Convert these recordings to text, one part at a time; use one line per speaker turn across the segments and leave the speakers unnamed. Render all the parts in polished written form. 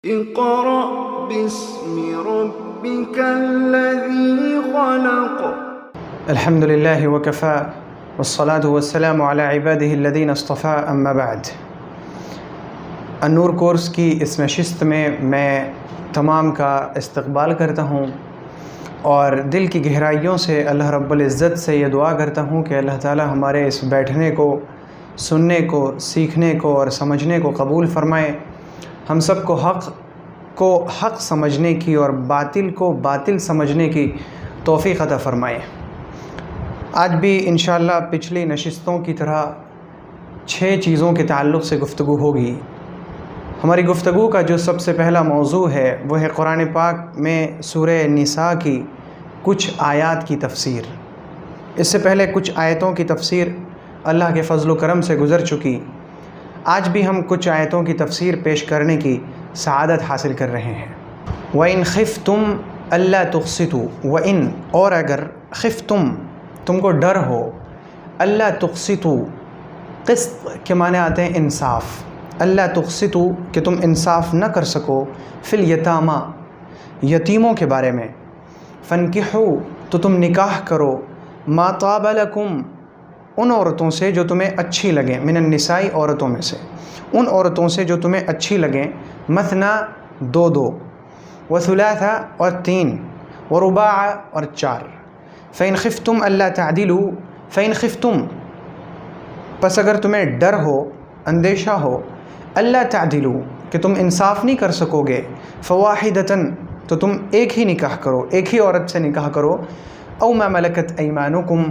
اقرأ باسم ربك الذي خلق.
الحمد للہ وکفا والصلاة والسلام علی عباده الذین اصطفى اما بعد. النور کورس کی اس نشست میں تمام کا استقبال کرتا ہوں اور دل کی گہرائیوں سے اللہ رب العزت سے یہ دعا کرتا ہوں کہ اللہ تعالی ہمارے اس بیٹھنے کو، سننے کو، سیکھنے کو اور سمجھنے کو قبول فرمائے. ہم سب کو حق سمجھنے کی اور باطل کو باطل سمجھنے کی توفیق عطا فرمائے. آج بھی انشاءاللہ پچھلی نشستوں کی طرح 6 چیزوں کے تعلق سے گفتگو ہوگی. ہماری گفتگو کا جو سب سے پہلا موضوع ہے وہ ہے قرآن پاک میں سورہ نساء کی کچھ آیات کی تفسیر. اس سے پہلے کچھ آیتوں کی تفسیر اللہ کے فضل و کرم سے گزر چکی. آج بھی ہم کچھ آیتوں کی تفسیر پیش کرنے کی سعادت حاصل کر رہے ہیں. وَإِنْ خِفْتُمْ أَلَّا تُقْسِطُوا، وَإِنْ اور اگر خِفْتُمْ تم کو ڈر ہو، أَلَّا تُقْسِطُوا قسط کے معنی آتے ہیں انصاف، أَلَّا تُقْسِطُوا کہ تم انصاف نہ کر سکو، فِي الْيَتَامَى یتیموں کے بارے میں، فَانْكِحُوا تو تم نکاح کرو، مَا طَابَ لَكُمْ ان عورتوں سے جو تمہیں اچھی لگیں، من النساء عورتوں میں سے، ان عورتوں سے جو تمہیں اچھی لگیں، مثنا 2 وثلاثا اور 3 ورباع اور 4. فإن خفتم ألا تعدلوا، فإن خفتم پس اگر تمہیں ڈر ہو، اندیشہ ہو، ألا تعدلوا کہ تم انصاف نہیں کر سکو گے، فواحدۃ تو تم ایک ہی نکاح کرو، ایک ہی عورت سے نکاح کرو، او ما ملکت ایمانکم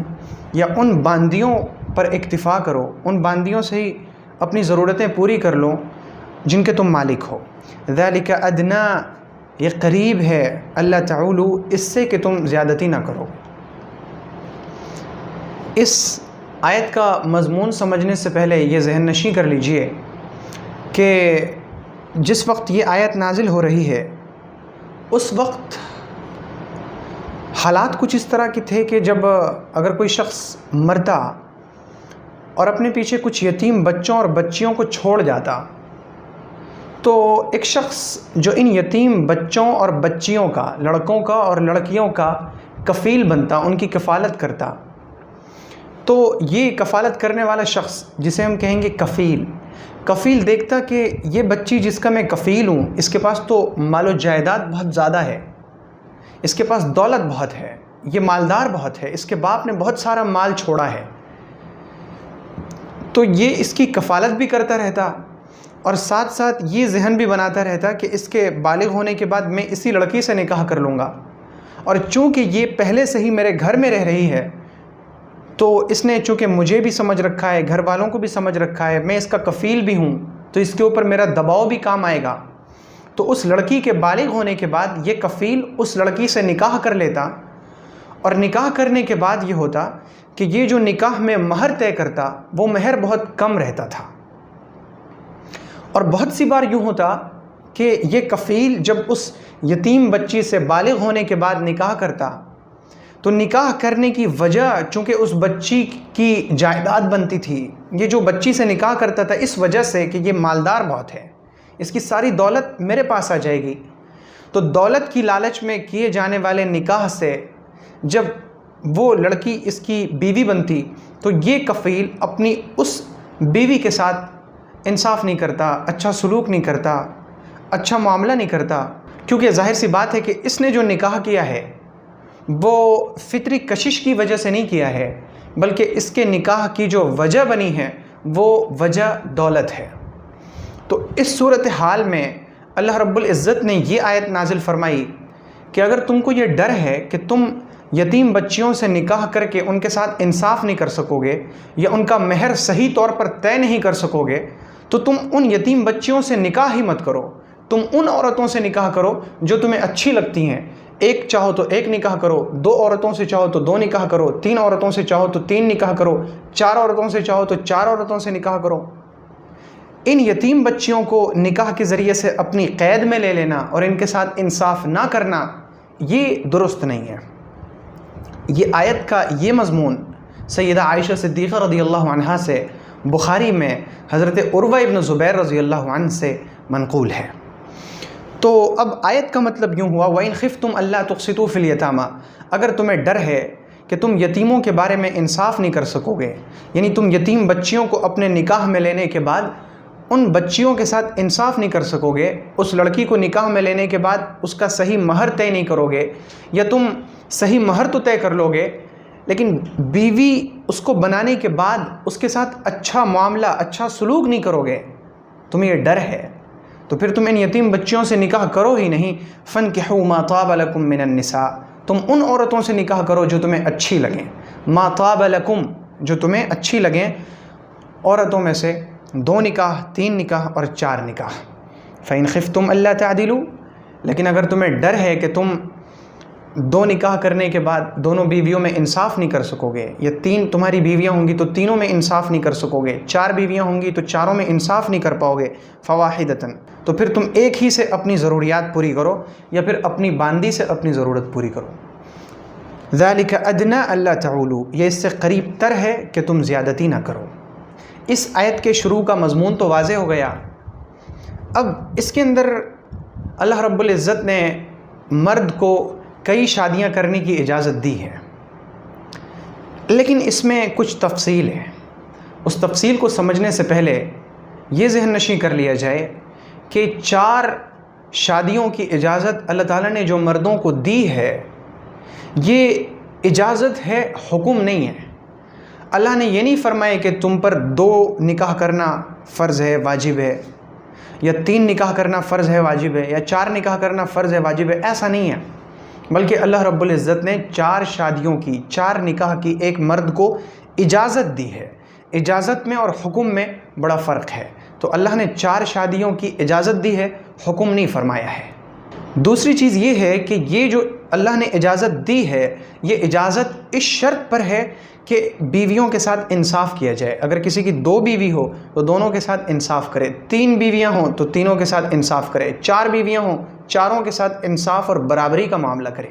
یا ان باندیوں پر اکتفا کرو، ان باندیوں سے ہی اپنی ضرورتیں پوری کر لو جن کے تم مالک ہو. ذالک ادنا یہ قریب ہے، اللہ تعولوا اس سے کہ تم زیادتی نہ کرو. اس آیت کا مضمون سمجھنے سے پہلے یہ ذہن نشین کر لیجئے کہ جس وقت یہ آیت نازل ہو رہی ہے اس وقت حالات کچھ اس طرح کے تھے کہ جب اگر کوئی شخص مرتا اور اپنے پیچھے کچھ یتیم بچوں اور بچیوں کو چھوڑ جاتا تو ایک شخص جو ان یتیم بچوں اور بچیوں کا، لڑکوں کا اور لڑکیوں کا کفیل بنتا، ان کی کفالت کرتا. تو یہ کفالت کرنے والا شخص جسے ہم کہیں گے کفیل دیکھتا کہ یہ بچی جس کا میں کفیل ہوں اس کے پاس تو مال و جائیداد بہت زیادہ ہے، اس کے پاس دولت بہت ہے، یہ مالدار بہت ہے، اس کے باپ نے بہت سارا مال چھوڑا ہے. تو یہ اس کی کفالت بھی کرتا رہتا اور ساتھ ساتھ یہ ذہن بھی بناتا رہتا کہ اس کے بالغ ہونے کے بعد میں اسی لڑکی سے نکاح کر لوں گا، اور چونکہ یہ پہلے سے ہی میرے گھر میں رہ رہی ہے تو اس نے چونکہ مجھے بھی سمجھ رکھا ہے، گھر والوں کو بھی سمجھ رکھا ہے، میں اس کا کفیل بھی ہوں تو اس کے اوپر میرا دباؤ بھی کام آئے گا. تو اس لڑکی کے بالغ ہونے کے بعد یہ کفیل اس لڑکی سے نکاح کر لیتا، اور نکاح کرنے کے بعد یہ ہوتا کہ یہ جو نکاح میں مہر طے کرتا وہ مہر بہت کم رہتا تھا. اور بہت سی بار یوں ہوتا کہ یہ کفیل جب اس یتیم بچی سے بالغ ہونے کے بعد نکاح کرتا تو نکاح کرنے کی وجہ چونکہ اس بچی کی جائیداد بنتی تھی، یہ جو بچی سے نکاح کرتا تھا اس وجہ سے کہ یہ مالدار بہت ہے، اس کی ساری دولت میرے پاس آ جائے گی. تو دولت کی لالچ میں کیے جانے والے نکاح سے جب وہ لڑکی اس کی بیوی بنتی تو یہ کفیل اپنی اس بیوی کے ساتھ انصاف نہیں کرتا، اچھا سلوک نہیں کرتا، اچھا معاملہ نہیں کرتا، کیونکہ ظاہر سی بات ہے کہ اس نے جو نکاح کیا ہے وہ فطری کشش کی وجہ سے نہیں کیا ہے، بلکہ اس کے نکاح کی جو وجہ بنی ہے وہ وجہ دولت ہے. تو اس صورتحال میں اللہ رب العزت نے یہ آیت نازل فرمائی کہ اگر تم کو یہ ڈر ہے کہ تم یتیم بچیوں سے نکاح کر کے ان کے ساتھ انصاف نہیں کر سکو گے یا ان کا مہر صحیح طور پر طے نہیں کر سکو گے تو تم ان یتیم بچیوں سے نکاح ہی مت کرو. تم ان عورتوں سے نکاح کرو جو تمہیں اچھی لگتی ہیں. ایک چاہو تو ایک نکاح کرو، 2 عورتوں سے چاہو تو 2 نکاح کرو، 3 عورتوں سے چاہو تو 3 نکاح کرو، 4 عورتوں سے چاہو تو 4 عورتوں سے نکاح کرو. ان یتیم بچیوں کو نکاح کے ذریعے سے اپنی قید میں لے لینا اور ان کے ساتھ انصاف نہ کرنا یہ درست نہیں ہے. یہ آیت کا یہ مضمون سیدہ عائشہ صدیقہ رضی اللہ عنہا سے بخاری میں حضرت عروہ ابن زبیر رضی اللہ عنہ سے منقول ہے. تو اب آیت کا مطلب یوں ہوا وَإِنْ خِفْتُمْ أَلَّا تُقْسِطُوا فِي الْيَتَامَى، اگر تمہیں ڈر ہے کہ تم یتیموں کے بارے میں انصاف نہیں کر سکو گے، یعنی تم یتیم بچیوں کو اپنے نکاح میں لینے کے بعد ان بچیوں کے ساتھ انصاف نہیں کر سکو گے، اس لڑکی کو نکاح میں لینے کے بعد اس کا صحیح مہر طے نہیں کرو گے، یا تم صحیح مہر تو طے کر لو گے لیکن بیوی اس کو بنانے کے بعد اس کے ساتھ اچھا معاملہ اچھا سلوک نہیں کرو گے، تمہیں یہ ڈر ہے، تو پھر تم ان یتیم بچیوں سے نکاح کرو ہی نہیں۔ فَانْكِحُوا مَا طَابَ لَكُم مِّنَ النِّسَاءِ، تم ان عورتوں سے نکاح کرو جو تمہیں اچھی لگیں، مَا طَابَ لَكُم، جو تمہیں اچھی لگیں، عورتوں میں سے 2 نکاح 3 نکاح اور 4 نکاح۔ فَإِنْ خِفْتُمْ أَلَّا تَعْدِلُوا، لیکن اگر تمہیں ڈر ہے کہ تم 2 نکاح کرنے کے بعد دونوں بیویوں میں انصاف نہیں کر سکو گے، یا 3 تمہاری بیویاں ہوں گی تو تینوں میں انصاف نہیں کر سکو گے، 4 بیویاں ہوں گی تو چاروں میں انصاف نہیں کر پاؤ گے، فواحدتاً، تو پھر تم ایک ہی سے اپنی ضروریات پوری کرو، یا پھر اپنی باندی سے اپنی ضرورت پوری کرو۔ ذَلِكَ أَدْنَىٰ أَلَّا تَعُولُوا، یہ اس سے قریب تر ہے کہ تم زیادتی نہ کرو۔ اس آیت کے شروع کا مضمون تو واضح ہو گیا۔ اب اس کے اندر اللہ رب العزت نے مرد کو کئی شادیاں کرنے کی اجازت دی ہے، لیکن اس میں کچھ تفصیل ہے۔ اس تفصیل کو سمجھنے سے پہلے یہ ذہن نشیں کر لیا جائے کہ 4 شادیوں کی اجازت اللہ تعالیٰ نے جو مردوں کو دی ہے، یہ اجازت ہے، حکم نہیں ہے۔ اللہ نے یہ نہیں فرمایا کہ تم پر 2 نکاح کرنا فرض ہے، واجب ہے، یا 3 نکاح کرنا فرض ہے، واجب ہے، یا 4 نکاح کرنا فرض ہے، واجب ہے، ایسا نہیں ہے، بلکہ اللہ رب العزت نے 4 شادیوں کی، 4 نکاح کی ایک مرد کو اجازت دی ہے۔ اجازت میں اور حکم میں بڑا فرق ہے، تو اللہ نے 4 شادیوں کی اجازت دی ہے، حکم نہیں فرمایا ہے۔ دوسری چیز یہ ہے کہ یہ جو اللہ نے اجازت دی ہے، یہ اجازت اس شرط پر ہے کہ بیویوں کے ساتھ انصاف کیا جائے۔ اگر کسی کی 2 بیوی ہو تو دونوں کے ساتھ انصاف کرے، 3 بیویاں ہوں تو تینوں کے ساتھ انصاف کرے، 4 بیویاں ہوں چاروں کے ساتھ انصاف اور برابری کا معاملہ کرے۔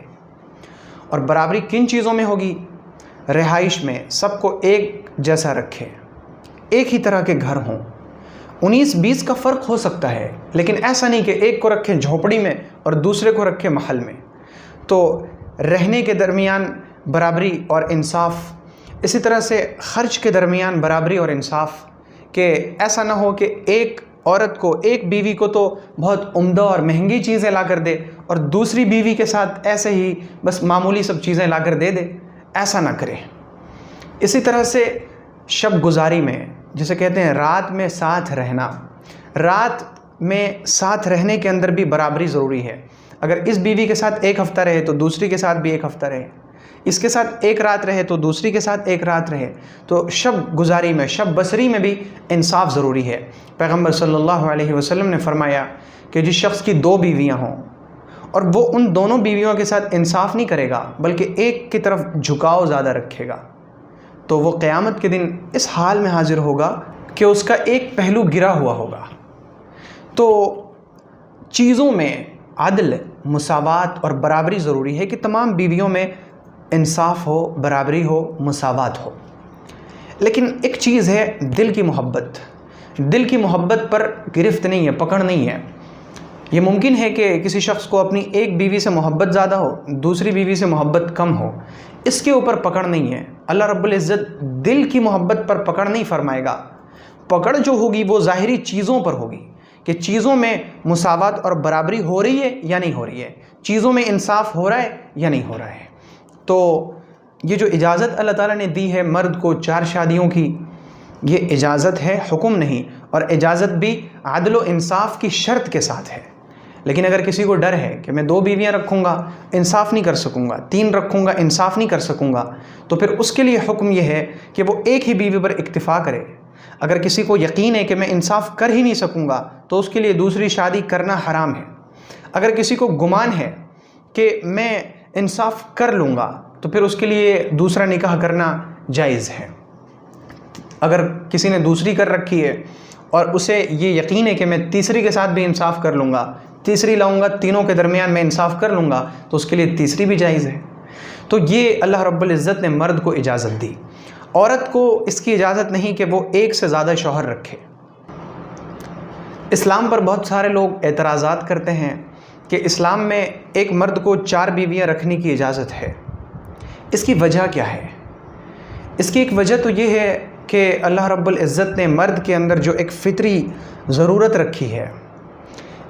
اور برابری کن چیزوں میں ہوگی؟ رہائش میں سب کو ایک جیسا رکھے، ایک ہی طرح کے گھر ہوں۔ 19-20 کا فرق ہو سکتا ہے، لیکن ایسا نہیں کہ ایک کو رکھے جھونپڑی میں اور دوسرے کو رکھے محل میں۔ تو رہنے کے درمیان برابری اور انصاف، اسی طرح سے خرچ کے درمیان برابری اور انصاف، کہ ایسا نہ ہو کہ ایک عورت کو، ایک بیوی کو تو بہت عمدہ اور مہنگی چیزیں لا کر دے اور دوسری بیوی کے ساتھ ایسے ہی بس معمولی سب چیزیں لا کر دے دے، ایسا نہ کرے۔ اسی طرح سے شب گزاری میں، جسے کہتے ہیں رات میں ساتھ رہنا، رات میں ساتھ رہنے کے اندر بھی برابری ضروری ہے۔ اگر اس بیوی کے ساتھ 1 ہفتہ رہے تو دوسری کے ساتھ بھی 1 ہفتہ رہے، اس کے ساتھ 1 رات رہے تو دوسری کے ساتھ 1 رات رہے۔ تو شب گزاری میں، شب بسری میں بھی انصاف ضروری ہے۔ پیغمبر صلی اللہ علیہ وسلم نے فرمایا کہ جس شخص کی 2 بیویاں ہوں اور وہ ان دونوں بیویوں کے ساتھ انصاف نہیں کرے گا بلکہ ایک کی طرف جھکاؤ زیادہ رکھے گا، تو وہ قیامت کے دن اس حال میں حاضر ہوگا کہ اس کا ایک پہلو گرا ہوا ہوگا۔ تو چیزوں میں عدل، مساوات اور برابری ضروری ہے کہ تمام بیویوں میں انصاف ہو، برابری ہو، مساوات ہو۔ لیکن ایک چیز ہے دل کی محبت۔ دل کی محبت پر گرفت نہیں ہے، پکڑ نہیں ہے۔ یہ ممکن ہے کہ کسی شخص کو اپنی ایک بیوی سے محبت زیادہ ہو، دوسری بیوی سے محبت کم ہو، اس کے اوپر پکڑ نہیں ہے۔ اللہ رب العزت دل کی محبت پر پکڑ نہیں فرمائے گا۔ پکڑ جو ہوگی وہ ظاہری چیزوں پر ہوگی کہ چیزوں میں مساوات اور برابری ہو رہی ہے یا نہیں ہو رہی ہے، چیزوں میں انصاف ہو رہا ہے یا نہیں ہو رہا ہے۔ تو یہ جو اجازت اللہ تعالیٰ نے دی ہے مرد کو 4 شادیوں کی، یہ اجازت ہے، حکم نہیں، اور اجازت بھی عدل و انصاف کی شرط کے ساتھ ہے۔ لیکن اگر کسی کو ڈر ہے کہ میں 2 بیویاں رکھوں گا انصاف نہیں کر سکوں گا، 3 رکھوں گا انصاف نہیں کر سکوں گا، تو پھر اس کے لیے حکم یہ ہے کہ وہ ایک ہی بیوی پر اکتفا کرے۔ اگر کسی کو یقین ہے کہ میں انصاف کر ہی نہیں سکوں گا تو اس کے لیے دوسری شادی کرنا حرام ہے۔ اگر کسی کو گمان ہے کہ میں انصاف کر لوں گا تو پھر اس کے لیے دوسرا نکاح کرنا جائز ہے۔ اگر کسی نے دوسری کر رکھی ہے اور اسے یہ یقین ہے کہ میں تیسری کے ساتھ بھی انصاف کر لوں گا، تیسری لاؤں گا، تینوں کے درمیان میں انصاف کر لوں گا، تو اس کے لیے تیسری بھی جائز ہے۔ تو یہ اللہ رب العزت نے مرد کو اجازت دی۔ عورت کو اس کی اجازت نہیں کہ وہ 1 سے زیادہ شوہر رکھے۔ اسلام پر بہت سارے لوگ اعتراضات کرتے ہیں کہ اسلام میں ایک مرد کو 4 بیویاں رکھنے کی اجازت ہے، اس کی وجہ کیا ہے؟ اس کی ایک وجہ تو یہ ہے کہ اللہ رب العزت نے مرد کے اندر جو ایک فطری ضرورت رکھی ہے،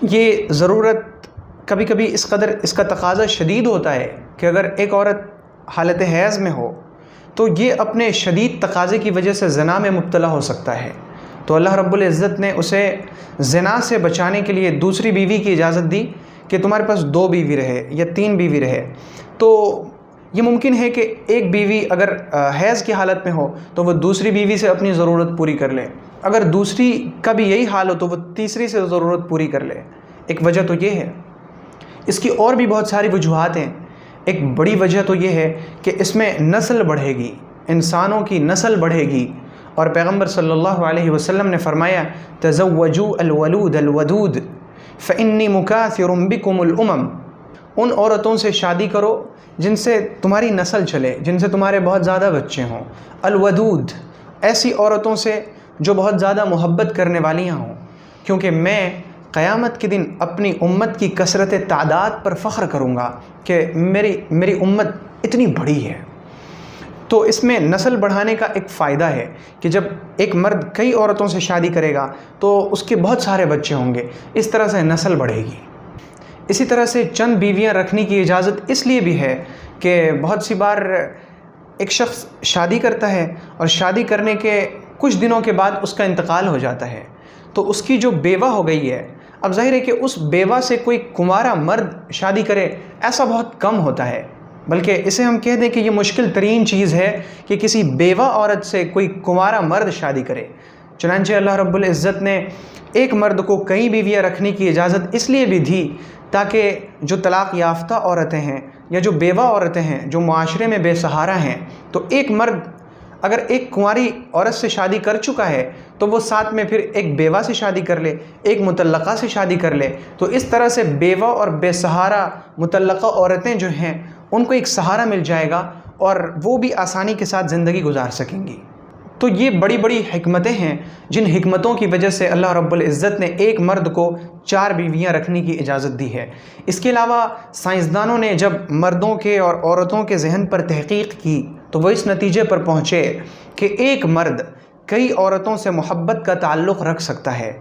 یہ ضرورت کبھی کبھی اس کا تقاضا شدید ہوتا ہے کہ اگر ایک عورت حالت حیض میں ہو تو یہ اپنے شدید تقاضے کی وجہ سے زنا میں مبتلا ہو سکتا ہے، تو اللہ رب العزت نے اسے زنا سے بچانے کے لیے دوسری بیوی کی اجازت دی کہ تمہارے پاس 2 بیوی رہے یا 3 بیوی رہے۔ تو یہ ممکن ہے کہ ایک بیوی اگر حیض کی حالت میں ہو تو وہ دوسری بیوی سے اپنی ضرورت پوری کر لے، اگر دوسری کا بھی یہی حال ہو تو وہ تیسری سے ضرورت پوری کر لے۔ ایک وجہ تو یہ ہے، اس کی اور بھی بہت ساری وجوہات ہیں۔ ایک بڑی وجہ تو یہ ہے کہ اس میں نسل بڑھے گی، انسانوں کی نسل بڑھے گی، اور پیغمبر صلی اللہ علیہ وسلم نے فرمایا تزوجوا الولود الودود فإنی مکاثر بکم الامم، ان عورتوں سے شادی کرو جن سے تمہاری نسل چلے، جن سے تمہارے بہت زیادہ بچے ہوں۔ الودود، ایسی عورتوں سے جو بہت زیادہ محبت کرنے والیاں ہوں، کیونکہ میں قیامت کے دن اپنی امت کی کثرت تعداد پر فخر کروں گا کہ میری امت اتنی بڑی ہے۔ تو اس میں نسل بڑھانے کا ایک فائدہ ہے کہ جب ایک مرد کئی عورتوں سے شادی کرے گا تو اس کے بہت سارے بچے ہوں گے، اس طرح سے نسل بڑھے گی۔ اسی طرح سے چند بیویاں رکھنے کی اجازت اس لیے بھی ہے کہ بہت سی بار ایک شخص شادی کرتا ہے اور شادی کرنے کے کچھ دنوں کے بعد اس کا انتقال ہو جاتا ہے، تو اس کی جو بیوہ ہو گئی ہے، اب ظاہر ہے کہ اس بیوہ سے کوئی کنوارا مرد شادی کرے ایسا بہت کم ہوتا ہے، بلکہ اسے ہم کہہ دیں کہ یہ مشکل ترین چیز ہے کہ کسی بیوہ عورت سے کوئی کنوارا مرد شادی کرے۔ چنانچہ اللہ رب العزت نے ایک مرد کو کئی بیویاں رکھنے کی اجازت اس لیے بھی دی تاکہ جو طلاق یافتہ عورتیں ہیں یا جو بیوہ عورتیں ہیں جو معاشرے میں بے سہارا ہیں، تو ایک مرد اگر ایک کنواری عورت سے شادی کر چکا ہے تو وہ ساتھ میں پھر ایک بیوہ سے شادی کر لے، ایک مطلقہ سے شادی کر لے، تو اس طرح سے بیوہ اور بے سہارا مطلقہ عورتیں جو ہیں ان کو ایک سہارا مل جائے گا اور وہ بھی آسانی کے ساتھ زندگی گزار سکیں گی۔ تو یہ بڑی بڑی حکمتیں ہیں جن حکمتوں کی وجہ سے اللہ رب العزت نے ایک مرد کو 4 بیویاں رکھنے کی اجازت دی ہے۔ اس کے علاوہ سائنسدانوں نے جب مردوں کے اور عورتوں کے ذہن پر تحقیق کی تو وہ اس نتیجے پر پہنچے کہ ایک مرد کئی عورتوں سے محبت کا تعلق رکھ سکتا ہے،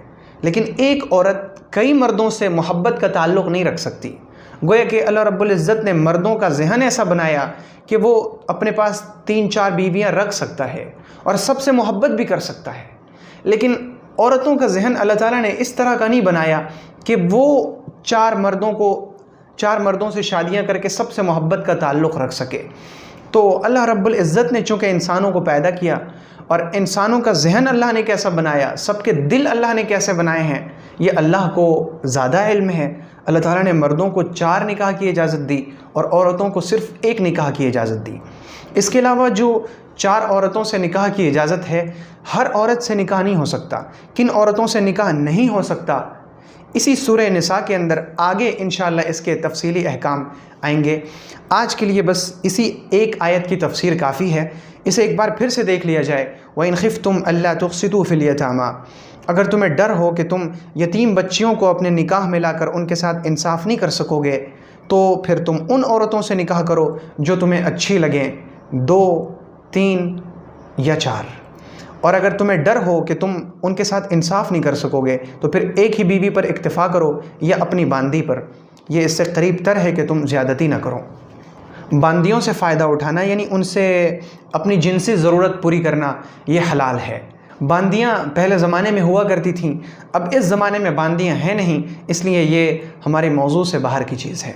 لیکن ایک عورت کئی مردوں سے محبت کا تعلق نہیں رکھ سکتی۔ گویا کہ اللہ رب العزت نے مردوں کا ذہن ایسا بنایا کہ وہ اپنے پاس 3-4 بیویاں رکھ سکتا ہے اور سب سے محبت بھی کر سکتا ہے، لیکن عورتوں کا ذہن اللہ تعالیٰ نے اس طرح کا نہیں بنایا کہ وہ 4 مردوں سے شادیاں کر کے سب سے محبت کا تعلق رکھ سکے۔ تو اللہ رب العزت نے چونکہ انسانوں کو پیدا کیا اور انسانوں کا ذہن اللہ نے کیسا بنایا، سب کے دل اللہ نے کیسے بنائے ہیں، یہ اللہ کو زیادہ علم ہے۔ اللہ تعالیٰ نے مردوں کو 4 نکاح کی اجازت دی اور عورتوں کو صرف 1 نکاح کی اجازت دی۔ اس کے علاوہ جو 4 عورتوں سے نکاح کی اجازت ہے، ہر عورت سے نکاح نہیں ہو سکتا۔ کن عورتوں سے نکاح نہیں ہو سکتا، اسی سورہ نساء کے اندر آگے انشاءاللہ اس کے تفصیلی احکام آئیں گے۔ آج کے لیے بس اسی ایک آیت کی تفسیر کافی ہے، اسے ایک بار پھر سے دیکھ لیا جائے۔ وَإِنْ خِفْتُمْ أَلَّا تُقْسِطُوا فِي الْيَتَامَىٰ، اگر تمہیں ڈر ہو کہ تم یتیم بچیوں کو اپنے نکاح میں لا کر ان کے ساتھ انصاف نہیں کر سکو گے، تو پھر تم ان عورتوں سے نکاح کرو جو تمہیں اچھی لگیں، 2، 3 یا 4۔ اور اگر تمہیں ڈر ہو کہ تم ان کے ساتھ انصاف نہیں کر سکو گے تو پھر ایک ہی بیوی پر اکتفا کرو یا اپنی باندی پر، یہ اس سے قریب تر ہے کہ تم زیادتی نہ کرو۔ باندیوں سے فائدہ اٹھانا یعنی ان سے اپنی جنسی ضرورت پوری کرنا، یہ حلال ہے۔ باندیاں پہلے زمانے میں ہوا کرتی تھیں، اب اس زمانے میں باندیاں ہیں نہیں، اس لیے یہ ہمارے موضوع سے باہر کی چیز ہے۔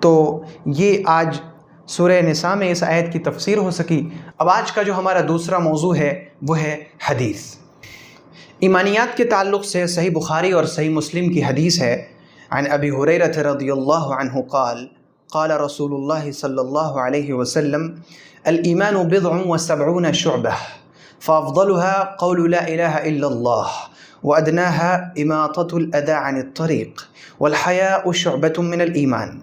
تو یہ آج سورہ نساء میں اس آیت کی تفسیر ہو سکی۔ اب آج کا جو ہمارا دوسرا موضوع ہے وہ ہے حدیث۔ ایمانیات کے تعلق سے صحیح بخاری اور صحیح مسلم کی حدیث ہے، عن ابی ہریرہ رضی اللہ عنہ قال قال رسول اللہ صلی اللہ علیہ وسلم الایمان بضع و70 شعبہ فافضلها قول لا الہ الا اللہ وادناها اماطة الاذى عن الطریق والحیاء شعبۃ من الایمان۔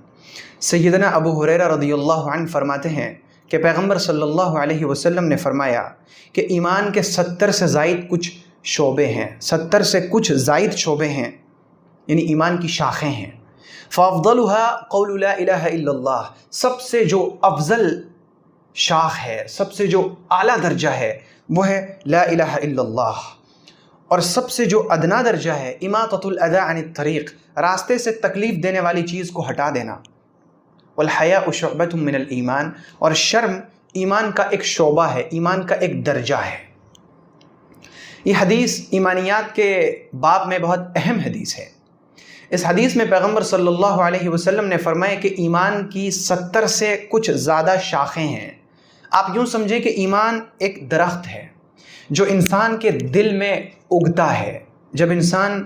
سیدنا ابو ہریرہ رضی اللہ عنہ فرماتے ہیں کہ پیغمبر صلی اللہ علیہ وسلم نے فرمایا کہ ایمان کے 70 سے زائد کچھ شعبے ہیں، 70 سے کچھ زائد شعبے ہیں، یعنی ایمان کی شاخیں ہیں۔ فافضلها قول لا الہ الا اللہ، سب سے جو افضل شاخ ہے، سب سے جو اعلیٰ درجہ ہے وہ ہے لا الہ الا اللہ، اور سب سے جو ادنا درجہ ہے اماطۃ الاذى عن الطریق، راستے سے تکلیف دینے والی چیز کو ہٹا دینا، والحیاء شعبۃ من الایمان، اور شرم ایمان کا ایک شعبہ ہے، ایمان کا ایک درجہ ہے۔ یہ حدیث ایمانیات کے باب میں بہت اہم حدیث ہے۔ اس حدیث میں پیغمبر صلی اللہ علیہ وسلم نے فرمایا کہ ایمان کی 70 سے کچھ زیادہ شاخیں ہیں۔ آپ یوں سمجھیں کہ ایمان ایک درخت ہے جو انسان کے دل میں اگتا ہے۔ جب انسان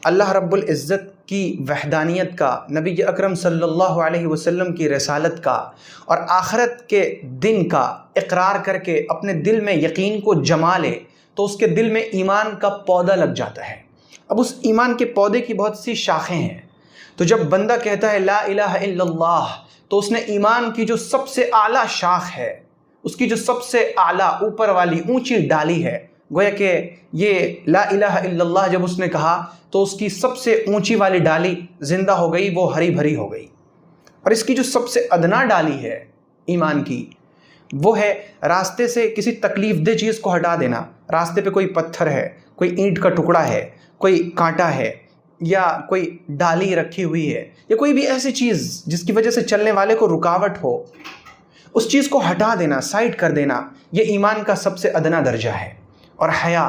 اللہ رب العزت کی وحدانیت کا، نبی اکرم صلی اللہ علیہ وسلم کی رسالت کا اور آخرت کے دن کا اقرار کر کے اپنے دل میں یقین کو جما لے تو اس کے دل میں ایمان کا پودا لگ جاتا ہے۔ اب اس ایمان کے پودے کی بہت سی شاخیں ہیں، تو جب بندہ کہتا ہے لا الہ الا اللہ تو اس نے ایمان کی جو سب سے اعلیٰ شاخ ہے، اس کی جو سب سے اعلیٰ اوپر والی اونچی ڈالی ہے، گویا کہ یہ لا الہ الا اللہ جب اس نے کہا تو اس کی سب سے اونچی والی ڈالی زندہ ہو گئی، وہ ہری بھری ہو گئی۔ اور اس کی جو سب سے ادنا ڈالی ہے ایمان کی، وہ ہے راستے سے کسی تکلیف دہ چیز کو ہٹا دینا۔ راستے پہ کوئی پتھر ہے، کوئی اینٹ کا ٹکڑا ہے، کوئی کانٹا ہے، یا کوئی ڈالی رکھی ہوئی ہے، یا کوئی بھی ایسی چیز جس کی وجہ سے چلنے والے کو رکاوٹ ہو، اس چیز کو ہٹا دینا، سائڈ کر دینا، یہ ایمان کا سب سے ادنا درجہ ہے۔ اور حیا،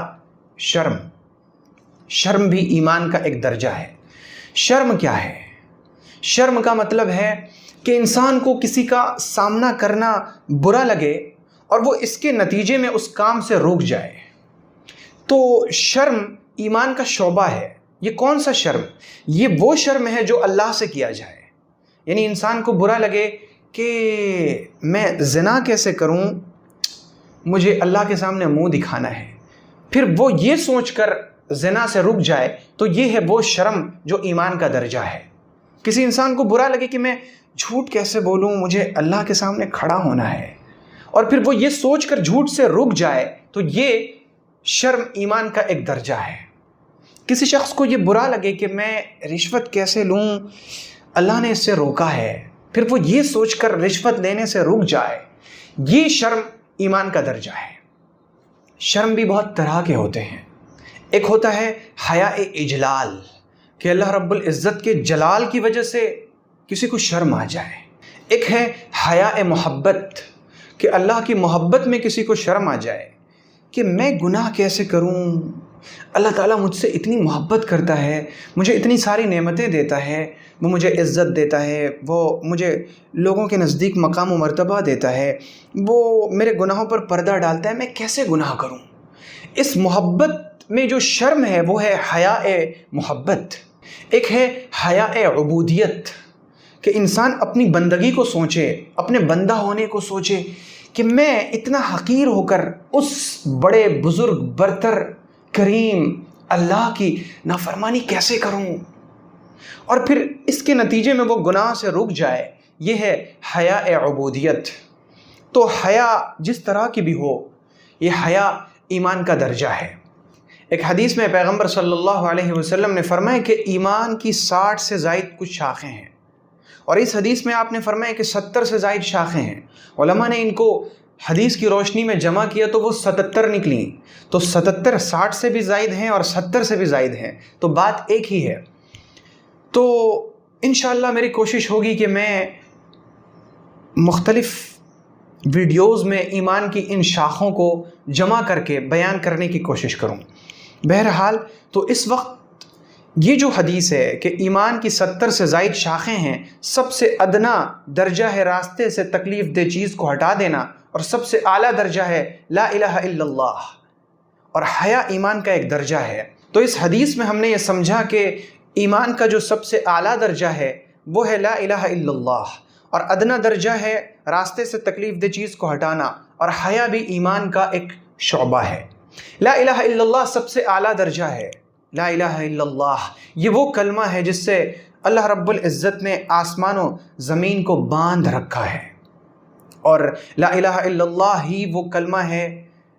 شرم بھی ایمان کا ایک درجہ ہے۔ شرم کیا ہے؟ شرم کا مطلب ہے کہ انسان کو کسی کا سامنا کرنا برا لگے اور وہ اس کے نتیجے میں اس کام سے رک جائے۔ تو شرم ایمان کا شعبہ ہے۔ یہ کون سا شرم؟ یہ وہ شرم ہے جو اللہ سے کیا جائے، یعنی انسان کو برا لگے کہ میں زنا کیسے کروں، مجھے اللہ کے سامنے منہ دکھانا ہے، پھر وہ یہ سوچ کر زنا سے رک جائے، تو یہ ہے وہ شرم جو ایمان کا درجہ ہے۔ کسی انسان کو برا لگے کہ میں جھوٹ کیسے بولوں، مجھے اللہ کے سامنے کھڑا ہونا ہے، اور پھر وہ یہ سوچ کر جھوٹ سے رک جائے، تو یہ شرم ایمان کا ایک درجہ ہے۔ کسی شخص کو یہ برا لگے کہ میں رشوت کیسے لوں، اللہ نے اس سے روکا ہے، پھر وہ یہ سوچ کر رشوت لینے سے رک جائے، یہ شرم ایمان کا درجہ ہے۔ شرم بھی بہت طرح کے ہوتے ہیں۔ ایک ہوتا ہے حیاء اجلال، کہ اللہ رب العزت کے جلال کی وجہ سے کسی کو شرم آ جائے۔ ایک ہے حیاء محبت، کہ اللہ کی محبت میں کسی کو شرم آ جائے کہ میں گناہ کیسے کروں، اللہ تعالیٰ مجھ سے اتنی محبت کرتا ہے، مجھے اتنی ساری نعمتیں دیتا ہے، وہ مجھے عزت دیتا ہے، وہ مجھے لوگوں کے نزدیک مقام و مرتبہ دیتا ہے، وہ میرے گناہوں پر پردہ ڈالتا ہے، میں کیسے گناہ کروں۔ اس محبت میں جو شرم ہے وہ ہے حیاء محبت۔ ایک ہے حیاء عبودیت، کہ انسان اپنی بندگی کو سوچے، اپنے بندہ ہونے کو سوچے کہ میں اتنا حقیر ہو کر اس بڑے بزرگ برتر کریم اللہ کی نافرمانی کیسے کروں، اور پھر اس کے نتیجے میں وہ گناہ سے رک جائے، یہ ہے حیاء عبودیت۔ تو حیا جس طرح کی بھی ہو، یہ حیا ایمان کا درجہ ہے۔ ایک حدیث میں پیغمبر صلی اللہ علیہ وسلم نے فرمایا کہ ایمان کی 60 سے زائد کچھ شاخیں ہیں، اور اس حدیث میں آپ نے فرمایا کہ 70 سے زائد شاخیں ہیں۔ علماء نے ان کو حدیث کی روشنی میں جمع کیا تو وہ 77 نکلیں، تو 77 60 سے بھی زائد ہیں اور 70 سے بھی زائد ہیں، تو بات ایک ہی ہے۔ تو انشاءاللہ میری کوشش ہوگی کہ میں مختلف ویڈیوز میں ایمان کی ان شاخوں کو جمع کر کے بیان کرنے کی کوشش کروں۔ بہرحال تو اس وقت یہ جو حدیث ہے کہ ایمان کی 70 سے زائد شاخیں ہیں، سب سے ادنا درجہ ہے راستے سے تکلیف دہ چیز کو ہٹا دینا، اور سب سے اعلیٰ درجہ ہے لا الہ الا اللہ، اور حیا ایمان کا ایک درجہ ہے۔ تو اس حدیث میں ہم نے یہ سمجھا کہ ایمان کا جو سب سے اعلیٰ درجہ ہے وہ ہے لا الہ الا اللہ، اور ادنا درجہ ہے راستے سے تکلیف دہ چیز کو ہٹانا، اور حیا بھی ایمان کا ایک شعبہ ہے۔ لا الہ الا اللہ سب سے اعلیٰ درجہ ہے۔ لا الہ الا اللہ یہ وہ کلمہ ہے جس سے اللہ رب العزت نے آسمان و زمین کو باندھ رکھا ہے، اور لا الہ الا اللہ ہی وہ کلمہ ہے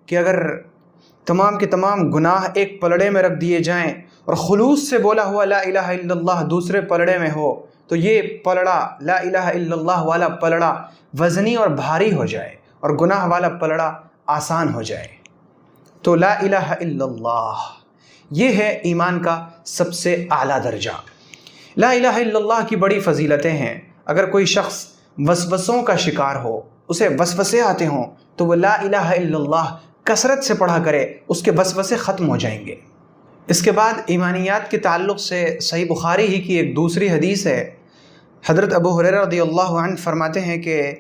کہ اگر تمام کے تمام گناہ ایک پلڑے میں رکھ دیے جائیں اور خلوص سے بولا ہوا لا الہ الا اللہ دوسرے پلڑے میں ہو، تو یہ پلڑا لا الہ الا اللہ والا پلڑا وزنی اور بھاری ہو جائے اور گناہ والا پلڑا آسان ہو جائے۔ تو لا الہ الا اللہ یہ ہے ایمان کا سب سے اعلیٰ درجہ۔ لا الہ الا اللہ کی بڑی فضیلتیں ہیں۔ اگر کوئی شخص وسوسوں کا شکار ہو، اسے وسوسے آتے ہوں، تو وہ لا الہ الا اللہ کثرت سے پڑھا کرے، اس کے وسوسے ختم ہو جائیں گے۔ اس کے بعد ایمانیات کے تعلق سے صحیح بخاری ہی کی ایک دوسری حدیث ہے۔ حضرت ابو ہریرہ رضی اللہ عنہ فرماتے ہیں کہ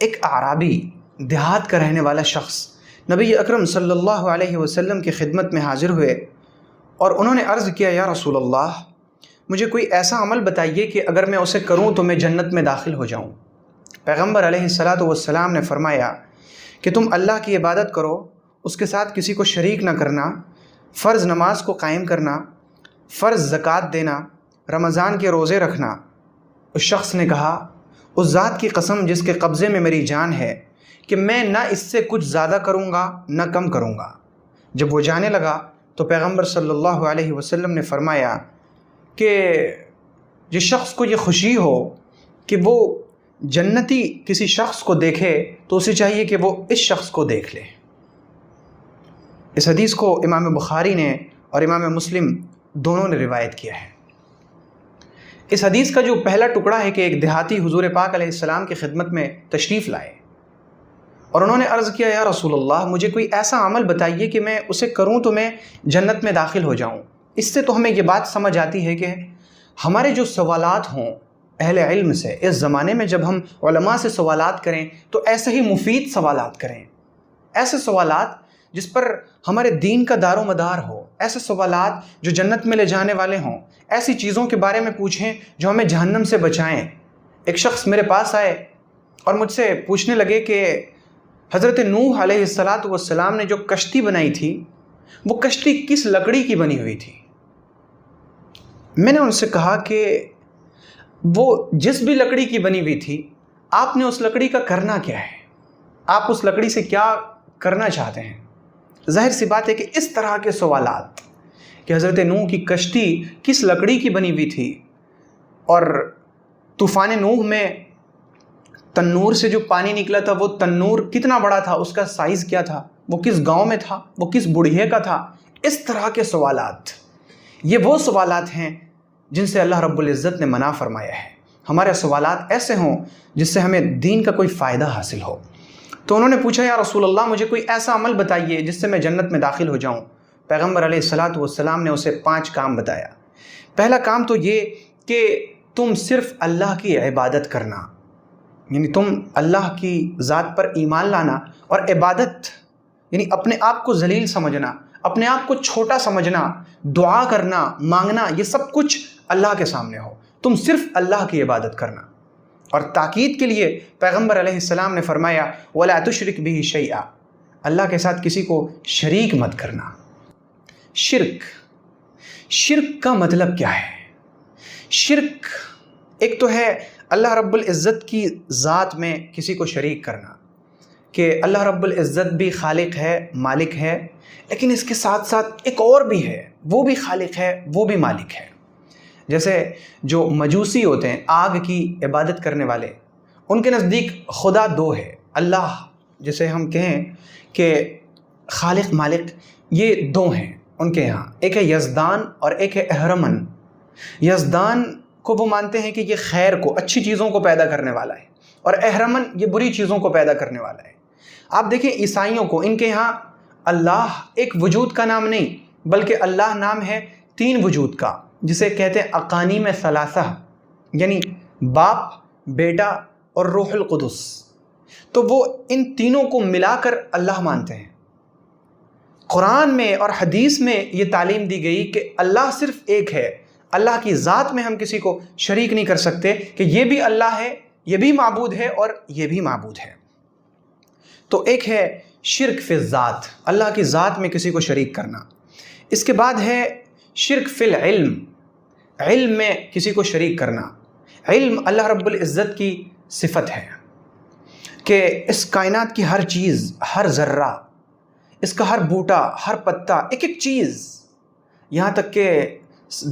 ایک اعرابی دیہات کا رہنے والا شخص نبی اکرم صلی اللہ علیہ وسلم کی خدمت میں حاضر ہوئے اور انہوں نے عرض کیا، یا رسول اللہ، مجھے کوئی ایسا عمل بتائیے کہ اگر میں اسے کروں تو میں جنت میں داخل ہو جاؤں۔ پیغمبر علیہ السلام نے فرمایا کہ تم اللہ کی عبادت کرو، اس کے ساتھ کسی کو شریک نہ کرنا، فرض نماز کو قائم کرنا، فرض زکوٰۃ دینا، رمضان کے روزے رکھنا۔ اس شخص نے کہا، اس ذات کی قسم جس کے قبضے میں میری جان ہے کہ میں نہ اس سے کچھ زیادہ کروں گا نہ کم کروں گا۔ جب وہ جانے لگا تو پیغمبر صلی اللہ علیہ وسلم نے فرمایا کہ جس شخص کو یہ خوشی ہو کہ وہ جنتی کسی شخص کو دیکھے تو اسے چاہیے کہ وہ اس شخص کو دیکھ لے۔ اس حدیث کو امام بخاری نے اور امام مسلم دونوں نے روایت کیا ہے۔ اس حدیث کا جو پہلا ٹکڑا ہے کہ ایک دیہاتی حضور پاک علیہ السلام کی خدمت میں تشریف لائے اور انہوں نے عرض کیا، یا رسول اللہ، مجھے کوئی ایسا عمل بتائیے کہ میں اسے کروں تو میں جنت میں داخل ہو جاؤں۔ اس سے تو ہمیں یہ بات سمجھ آتی ہے کہ ہمارے جو سوالات ہوں اہل علم سے، اس زمانے میں جب ہم علماء سے سوالات کریں تو ایسے ہی مفید سوالات کریں، ایسے سوالات جس پر ہمارے دین کا دار و مدار ہو، ایسے سوالات جو جنت میں لے جانے والے ہوں، ایسی چیزوں کے بارے میں پوچھیں جو ہمیں جہنم سے بچائیں۔ ایک شخص میرے پاس آئے اور مجھ سے پوچھنے لگے کہ حضرت نوح علیہ السلام نے جو کشتی بنائی تھی وہ کشتی کس لکڑی کی بنی ہوئی تھی؟ میں نے ان سے کہا کہ وہ جس بھی لکڑی کی بنی ہوئی تھی، آپ نے اس لکڑی کا کرنا کیا ہے؟ آپ اس لکڑی سے کیا کرنا چاہتے ہیں؟ ظاہر سی بات ہے کہ اس طرح کے سوالات کہ حضرت نوح کی کشتی کس لکڑی کی بنی ہوئی تھی، اور طوفان نوح میں تنور سے جو پانی نکلا تھا وہ تنور کتنا بڑا تھا، اس کا سائز کیا تھا، وہ کس گاؤں میں تھا، وہ کس بڑھئے کا تھا، اس طرح کے سوالات، یہ وہ سوالات ہیں جن سے اللہ رب العزت نے منع فرمایا ہے۔ ہمارے سوالات ایسے ہوں جس سے ہمیں دین کا کوئی فائدہ حاصل ہو۔ تو انہوں نے پوچھا، یا رسول اللہ، مجھے کوئی ایسا عمل بتائیے جس سے میں جنت میں داخل ہو جاؤں۔ پیغمبر علیہ السلام نے اسے 5 کام بتایا۔ پہلا کام تو یہ کہ تم صرف اللہ کی عبادت کرنا، یعنی تم اللہ کی ذات پر ایمان لانا اور عبادت، یعنی اپنے آپ کو ذلیل سمجھنا، اپنے آپ کو چھوٹا سمجھنا، دعا کرنا، مانگنا، یہ سب کچھ اللہ کے سامنے ہو، تم صرف اللہ کی عبادت کرنا۔ اور تاکید کے لیے پیغمبر علیہ السلام نے فرمایا، وَلَا تُشْرِكْ بِهِ شَيْئًا، اللہ کے ساتھ کسی کو شریک مت کرنا۔ شرک کا مطلب کیا ہے؟ شرک ایک تو ہے اللہ رب العزت کی ذات میں کسی کو شریک کرنا، کہ اللہ رب العزت بھی خالق ہے، مالک ہے، لیکن اس کے ساتھ ساتھ ایک اور بھی ہے، وہ بھی خالق ہے، وہ بھی مالک ہے۔ جیسے جو مجوسی ہوتے ہیں، آگ کی عبادت کرنے والے، ان کے نزدیک خدا 2 ہے۔ اللہ جسے ہم کہیں کہ خالق مالک، یہ 2 ہیں ان کے یہاں، ایک ہے یزدان اور ایک ہے اہرمن۔ یزدان کو وہ مانتے ہیں کہ یہ خیر کو، اچھی چیزوں کو پیدا کرنے والا ہے، اور اہرمن یہ بری چیزوں کو پیدا کرنے والا ہے۔ آپ دیکھیں عیسائیوں کو، ان کے یہاں اللہ ایک وجود کا نام نہیں بلکہ اللہ نام ہے 3 وجود کا، جسے کہتے ہیں اقانیم ثلاثہ، یعنی باپ، بیٹا اور روح القدس۔ تو وہ ان تینوں کو ملا کر اللہ مانتے ہیں۔ قرآن میں اور حدیث میں یہ تعلیم دی گئی کہ اللہ صرف ایک ہے، اللہ کی ذات میں ہم کسی کو شریک نہیں کر سکتے، کہ یہ بھی اللہ ہے، یہ بھی معبود ہے اور یہ بھی معبود ہے۔ تو ایک ہے شرک فی الذات، اللہ کی ذات میں کسی کو شریک کرنا۔ اس کے بعد ہے شرک فی العلم، علم میں کسی کو شریک کرنا۔ علم اللہ رب العزت کی صفت ہے کہ اس کائنات کی ہر چیز، ہر ذرہ، اس کا ہر بوٹا، ہر پتا، ایک ایک چیز، یہاں تک کہ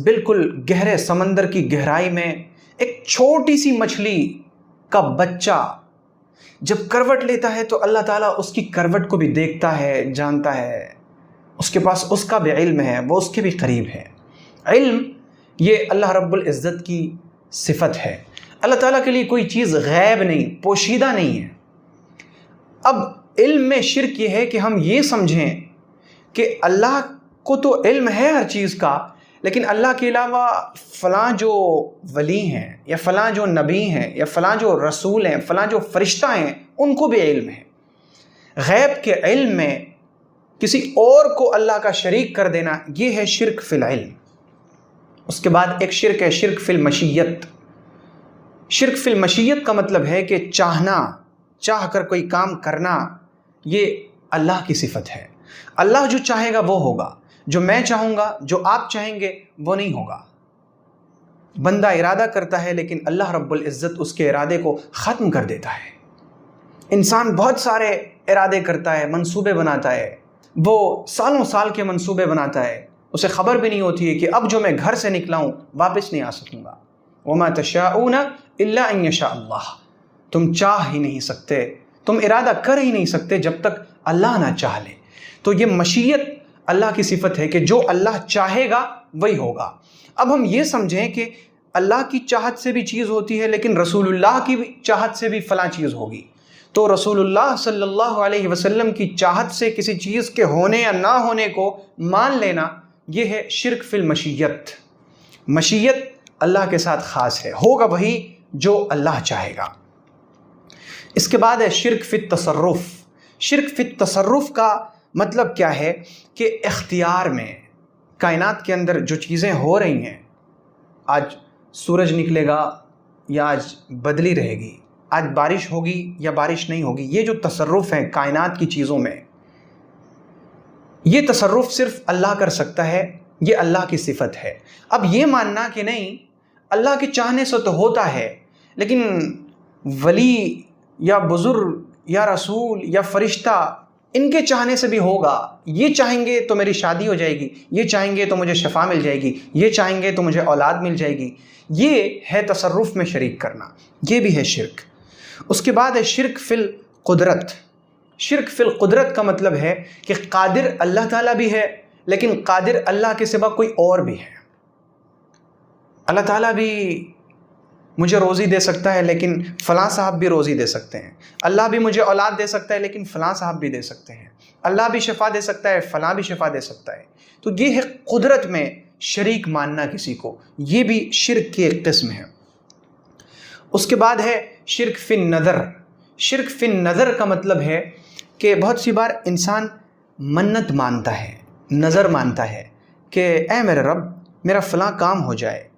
بالکل گہرے سمندر کی گہرائی میں ایک چھوٹی سی مچھلی کا بچہ جب کروٹ لیتا ہے تو اللہ تعالیٰ اس کی کروٹ کو بھی دیکھتا ہے، جانتا ہے، اس کے پاس اس کا بھی علم ہے، وہ اس کے بھی قریب ہے۔ علم یہ اللہ رب العزت کی صفت ہے۔ اللہ تعالیٰ کے لیے کوئی چیز غیب نہیں، پوشیدہ نہیں ہے۔ اب علم میں شرک یہ ہے کہ ہم یہ سمجھیں کہ اللہ کو تو علم ہے ہر چیز کا، لیکن اللہ کے علاوہ فلاں جو ولی ہیں یا فلاں جو نبی ہیں یا فلاں جو رسول ہیں، فلاں جو فرشتہ ہیں، ان کو بھی علم ہے۔ غیب کے علم میں کسی اور کو اللہ کا شریک کر دینا، یہ ہے شرک فی العلم۔ اس کے بعد ایک شرک ہے شرک فی المشیت۔ شرک فی المشیت کا مطلب ہے کہ چاہنا، چاہ کر کوئی کام کرنا، یہ اللہ کی صفت ہے۔ اللہ جو چاہے گا وہ ہوگا، جو میں چاہوں گا، جو آپ چاہیں گے وہ نہیں ہوگا۔ بندہ ارادہ کرتا ہے لیکن اللہ رب العزت اس کے ارادے کو ختم کر دیتا ہے۔ انسان بہت سارے ارادے کرتا ہے، منصوبے بناتا ہے، وہ سالوں سال کے منصوبے بناتا ہے، اسے خبر بھی نہیں ہوتی ہے کہ اب جو میں گھر سے نکلا ہوں واپس نہیں آ سکوں گا۔ وَمَا تَشَاءُونَ إِلَّا أَن يَشَاءَ اللَّهُ، تم چاہ ہی نہیں سکتے، تم ارادہ کر ہی نہیں سکتے جب تک اللہ نہ چاہ لے۔ تو یہ مشیت اللہ کی صفت ہے کہ جو اللہ چاہے گا وہی ہوگا۔ اب ہم یہ سمجھیں کہ اللہ کی چاہت سے بھی چیز ہوتی ہے لیکن رسول اللہ کی چاہت سے بھی فلاں چیز ہوگی، تو رسول اللہ صلی اللہ علیہ وسلم کی چاہت سے کسی چیز کے ہونے یا نہ ہونے کو مان لینا، یہ ہے شرک فی المشیت۔ مشیت اللہ کے ساتھ خاص ہے، ہوگا وہی جو اللہ چاہے گا۔ اس کے بعد ہے شرک فی التصرف۔ شرک فی التصرف کا مطلب کیا ہے کہ اختیار میں کائنات کے اندر جو چیزیں ہو رہی ہیں، آج سورج نکلے گا یا آج بدلی رہے گی، آج بارش ہوگی یا بارش نہیں ہوگی، یہ جو تصرف ہیں کائنات کی چیزوں میں، یہ تصرف صرف اللہ کر سکتا ہے، یہ اللہ کی صفت ہے۔ اب یہ ماننا کہ نہیں اللہ کے چاہنے سے تو ہوتا ہے لیکن ولی یا بزرگ یا رسول یا فرشتہ ان کے چاہنے سے بھی ہوگا، یہ چاہیں گے تو میری شادی ہو جائے گی، یہ چاہیں گے تو مجھے شفا مل جائے گی، یہ چاہیں گے تو مجھے اولاد مل جائے گی، یہ ہے تصرف میں شریک کرنا، یہ بھی ہے شرک۔ اس کے بعد ہے شرک فی القدرت۔ شرک فی القدرت کا مطلب ہے کہ قادر اللہ تعالیٰ بھی ہے لیکن قادر اللہ کے سوا کوئی اور بھی ہے۔ اللہ تعالیٰ بھی مجھے روزی دے سکتا ہے لیکن فلاں صاحب بھی روزی دے سکتے ہیں، اللہ بھی مجھے اولاد دے سکتا ہے لیکن فلاں صاحب بھی دے سکتے ہیں، اللہ بھی شفا دے سکتا ہے، فلاں بھی شفا دے سکتا ہے۔ تو یہ ہے قدرت میں شریک ماننا کسی کو، یہ بھی شرک کی ایک قسم ہے۔ اس کے بعد ہے شرک فی النظر۔ شرک فی النظر کا مطلب ہے کہ بہت سی بار انسان منت مانتا ہے، نظر مانتا ہے کہ اے میرے رب میرا فلاں کام ہو جائے،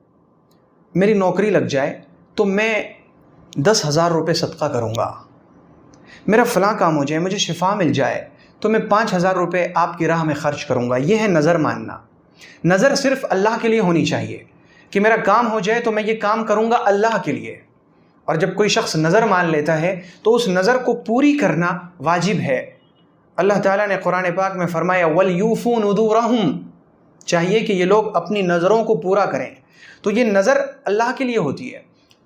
میری نوکری لگ جائے تو میں 10,000 روپے صدقہ کروں گا، میرا فلاں کام ہو جائے، مجھے شفا مل جائے تو میں 5,000 روپے آپ کی راہ میں خرچ کروں گا۔ یہ ہے نظر ماننا۔ نظر صرف اللہ کے لیے ہونی چاہیے کہ میرا کام ہو جائے تو میں یہ کام کروں گا اللہ کے لیے۔ اور جب کوئی شخص نظر مان لیتا ہے تو اس نظر کو پوری کرنا واجب ہے۔ اللہ تعالیٰ نے قرآن پاک میں فرمایا وَلْيُوفُوا نُذُورَهُمْ، چاہیے کہ یہ لوگ اپنی نظروں کو پورا کریں۔ تو یہ نظر اللہ کے لیے ہوتی ہے۔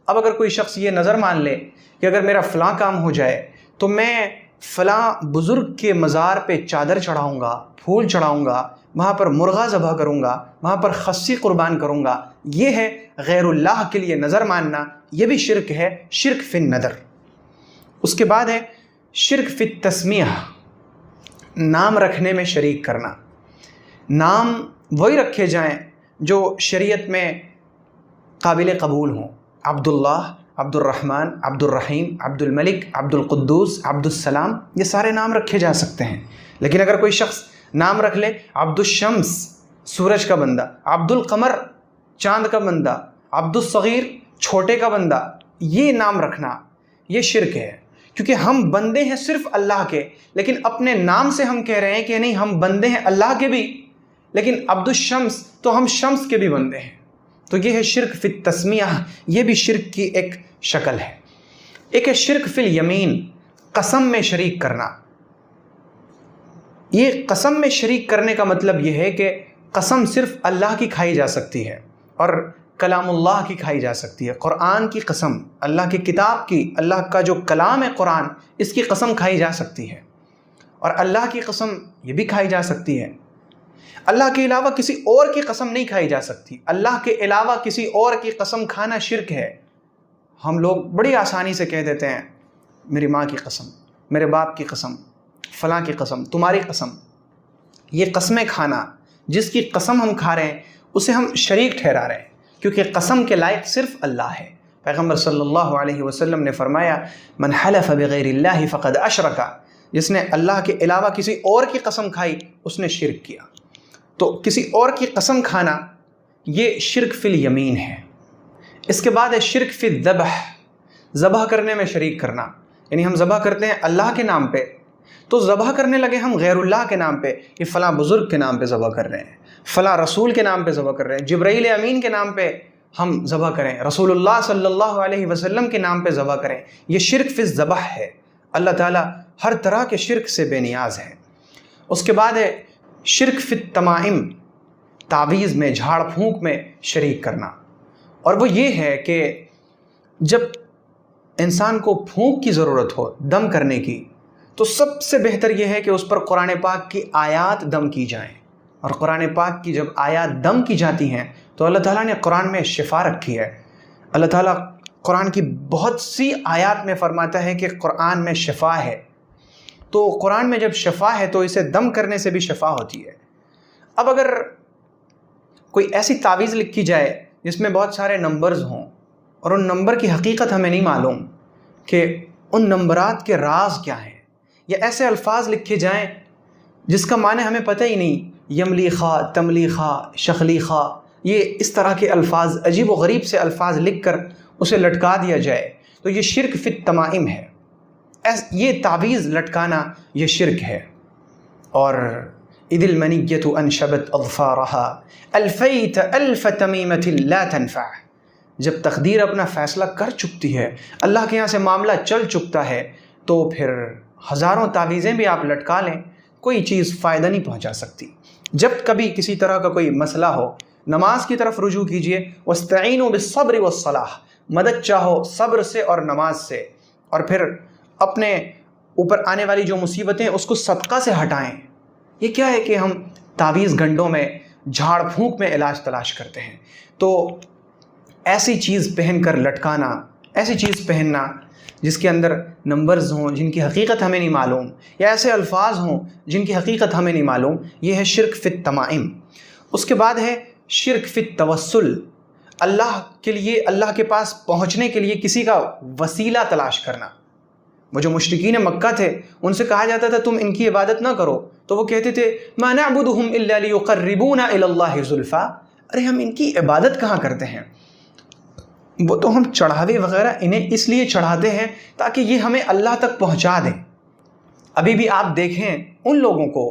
اب اگر کوئی شخص یہ نظر مان لے کہ اگر میرا فلاں کام ہو جائے تو میں فلاں بزرگ کے مزار پہ چادر چڑھاؤں گا، پھول چڑھاؤں گا، وہاں پر مرغا ذبح کروں گا، وہاں پر خصی قربان کروں گا، یہ ہے غیر اللہ کے لیے نظر ماننا، یہ بھی شرک ہے، شرک فی النظر۔ اس کے بعد ہے شرک فی التسمیہ، نام رکھنے میں شریک کرنا۔ نام وہی رکھے جائیں جو شریعت میں قابل قبول ہوں، عبداللہ، عبد الرحمن، عبد الرحیم، عبد الملک، عبد القدوس، عبد السلام، یہ سارے نام رکھے جا سکتے ہیں۔ لیکن اگر کوئی شخص نام رکھ لے عبد الشمس، سورج کا بندہ، عبد القمر، چاند کا بندہ، عبد الصغیر، چھوٹے کا بندہ، یہ نام رکھنا یہ شرک ہے، کیونکہ ہم بندے ہیں صرف اللہ کے، لیکن اپنے نام سے ہم کہہ رہے ہیں کہ نہیں ہم بندے ہیں اللہ کے بھی، لیکن عبد الشمس تو ہم شمس کے بھی بندے ہیں۔ تو یہ ہے شرک فی التسمیہ، یہ بھی شرک کی ایک شکل ہے۔ ایک ہے شرک فی الیمین، قسم میں شریک کرنا۔ یہ قسم میں شریک کرنے کا مطلب یہ ہے کہ قسم صرف اللہ کی کھائی جا سکتی ہے اور کلام اللہ کی کھائی جا سکتی ہے، قرآن کی قسم، اللہ کی کتاب کی، اللہ کا جو کلام ہے قرآن، اس کی قسم کھائی جا سکتی ہے، اور اللہ کی قسم یہ بھی کھائی جا سکتی ہے۔ اللہ کے علاوہ کسی اور کی قسم نہیں کھائی جا سکتی۔ اللہ کے علاوہ کسی اور کی قسم کھانا شرک ہے۔ ہم لوگ بڑی آسانی سے کہہ دیتے ہیں میری ماں کی قسم، میرے باپ کی قسم، فلاں کی قسم، تمہاری قسم۔ یہ قسمیں کھانا، جس کی قسم ہم کھا رہے ہیں اسے ہم شریک ٹھہرا رہے ہیں، کیونکہ قسم کے لائق صرف اللہ ہے۔ پیغمبر صلی اللہ علیہ وسلم نے فرمایا من حلف بغیر اللہ فقد اشرک، جس نے اللہ کے علاوہ کسی اور کی قسم کھائی اس نے شرک کیا۔ تو کسی اور کی قسم کھانا یہ شرک فی الیمین ہے۔ اس کے بعد ہے شرک فی الذبح، ذبح کرنے میں شریک کرنا، یعنی ہم ذبح کرتے ہیں اللہ کے نام پہ، تو ذبح کرنے لگے ہم غیر اللہ کے نام پہ، یہ فلاں بزرگ کے نام پہ ذبح کر رہے ہیں، فلاں رسول کے نام پہ ذبح کر رہے ہیں، جبرائیل امین کے نام پہ ہم ذبح کریں، رسول اللہ صلی اللہ علیہ وسلم کے نام پہ ذبح کریں، یہ شرک فی الذبح ہے۔ اللہ تعالیٰ ہر طرح کے شرک سے بے نیاز ہے۔ اس کے بعد ہے شرک فی التمائم، تعویذ میں، جھاڑ پھونک میں شریک کرنا، اور وہ یہ ہے کہ جب انسان کو پھونک کی ضرورت ہو دم کرنے کی، تو سب سے بہتر یہ ہے کہ اس پر قرآن پاک کی آیات دم کی جائیں، اور قرآن پاک کی جب آیات دم کی جاتی ہیں تو اللہ تعالیٰ نے قرآن میں شفا رکھی ہے۔ اللہ تعالیٰ قرآن کی بہت سی آیات میں فرماتا ہے کہ قرآن میں شفا ہے، تو قرآن میں جب شفا ہے تو اسے دم کرنے سے بھی شفا ہوتی ہے۔ اب اگر کوئی ایسی تعویذ لکھی جائے جس میں بہت سارے نمبرز ہوں اور ان نمبر کی حقیقت ہمیں نہیں معلوم کہ ان نمبرات کے راز کیا ہیں، یا ایسے الفاظ لکھے جائیں جس کا معنی ہمیں پتہ ہی نہیں، یملیخا، تملیخا، شخلیخا، یہ اس طرح کے الفاظ، عجیب و غریب سے الفاظ لکھ کر اسے لٹکا دیا جائے، تو یہ شرک فی التمائم ہے۔ یہ تعویذ لٹکانا یہ شرک ہے۔ اور اذ المنیۃ انشبت اظفارہا الفیت الف تمیمۃ لا تنفع، جب تقدیر اپنا فیصلہ کر چکتی ہے، اللہ کے یہاں سے معاملہ چل چکتا ہے، تو پھر ہزاروں تعویذیں بھی آپ لٹکا لیں، کوئی چیز فائدہ نہیں پہنچا سکتی۔ جب کبھی کسی طرح کا کوئی مسئلہ ہو، نماز کی طرف رجوع کیجئے، واستعینوا بالصبر والصلاۃ، مدد چاہو صبر سے اور نماز سے، اور پھر اپنے اوپر آنے والی جو مصیبتیں اس کو صدقہ سے ہٹائیں۔ یہ کیا ہے کہ ہم تعویذ گنڈوں میں، جھاڑ پھونک میں علاج تلاش کرتے ہیں، تو ایسی چیز پہن کر لٹکانا، ایسی چیز پہننا جس کے اندر نمبرز ہوں جن کی حقیقت ہمیں نہیں معلوم، یا ایسے الفاظ ہوں جن کی حقیقت ہمیں نہیں معلوم، یہ ہے شرک فی التمائم۔ اس کے بعد ہے شرک فی التوسل، اللہ کے لیے، اللہ کے پاس پہنچنے کے لیے کسی کا وسیلہ تلاش کرنا۔ وہ جو مشرکین مکہ تھے ان سے کہا جاتا تھا تم ان کی عبادت نہ کرو، تو وہ کہتے تھے ما نعبدہم الا لیقربونا الی اللہ زلفا، ارے ہم ان کی عبادت کہاں کرتے ہیں، وہ تو ہم چڑھاوے وغیرہ انہیں اس لیے چڑھاتے ہیں تاکہ یہ ہمیں اللہ تک پہنچا دیں۔ ابھی بھی آپ دیکھیں ان لوگوں کو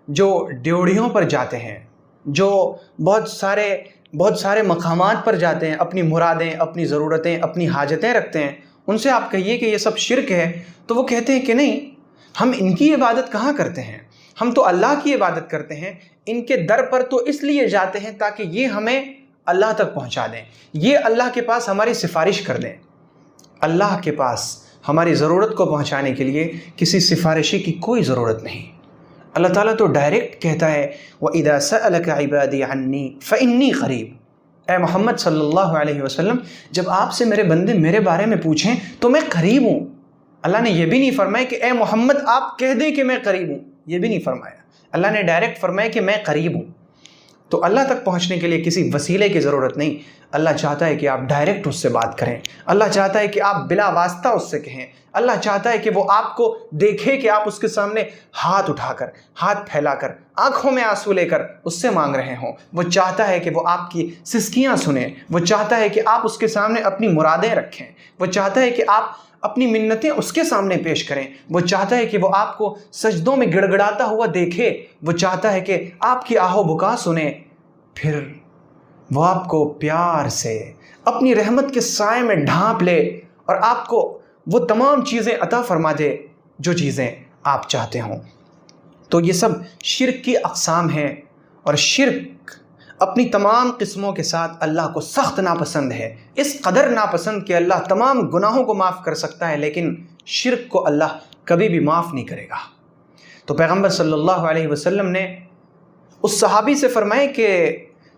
جو ڈیوڑیوں پر جاتے ہیں، جو بہت سارے مقامات پر جاتے ہیں، اپنی مرادیں، اپنی ضرورتیں، اپنی حاجتیں رکھتے ہیں، ان سے آپ کہیے کہ یہ سب شرک ہے تو وہ کہتے ہیں کہ نہیں، ہم ان کی عبادت کہاں کرتے ہیں، ہم تو اللہ کی عبادت کرتے ہیں، ان کے در پر تو اس لیے جاتے ہیں تاکہ یہ ہمیں اللہ تک پہنچا دیں، یہ اللہ کے پاس ہماری سفارش کر دیں۔ اللہ کے پاس ہماری ضرورت کو پہنچانے کے لیے کسی سفارشی کی کوئی ضرورت نہیں۔ اللہ تعالیٰ تو ڈائریکٹ کہتا ہے وَإِذَا سَأَلَكَ عِبَادِي عَنِّي فَإِنِّي قَرِيب، اے محمد صلی اللہ علیہ وسلم جب آپ سے میرے بندے میرے بارے میں پوچھیں تو میں قریب ہوں۔ اللہ نے یہ بھی نہیں فرمایا کہ اے محمد آپ کہہ دیں کہ میں قریب ہوں، یہ بھی نہیں فرمایا، اللہ نے ڈائریکٹ فرمایا کہ میں قریب ہوں۔ تو اللہ تک پہنچنے کے لیے کسی وسیلے کی ضرورت نہیں، اللہ چاہتا ہے کہ آپ ڈائریکٹ اس سے بات کریں، اللہ چاہتا ہے کہ آپ بلا واسطہ اس سے کہیں، اللہ چاہتا ہے کہ وہ آپ کو دیکھے کہ آپ اس کے سامنے ہاتھ اٹھا کر، ہاتھ پھیلا کر، آنکھوں میں آنسو لے کر اس سے مانگ رہے ہوں۔ وہ چاہتا ہے کہ وہ آپ کی سسکیاں سنیں، وہ چاہتا ہے کہ آپ اس کے سامنے اپنی مرادیں رکھیں، وہ چاہتا ہے کہ آپ اپنی منتیں اس کے سامنے پیش کریں، وہ چاہتا ہے کہ وہ آپ کو سجدوں میں گڑ گڑاتا ہوا دیکھے، وہ چاہتا ہے کہ آپ کی آہ و بکا سنے، پھر وہ آپ کو پیار سے اپنی رحمت کے سائے میں ڈھانپ لے اور آپ کو وہ تمام چیزیں عطا فرما دے جو چیزیں آپ چاہتے ہوں۔ تو یہ سب شرک کی اقسام ہیں، اور شرک اپنی تمام قسموں کے ساتھ اللہ کو سخت ناپسند ہے، اس قدر ناپسند کہ اللہ تمام گناہوں کو معاف کر سکتا ہے لیکن شرک کو اللہ کبھی بھی معاف نہیں کرے گا۔ تو پیغمبر صلی اللہ علیہ وسلم نے اس صحابی سے فرمائے کہ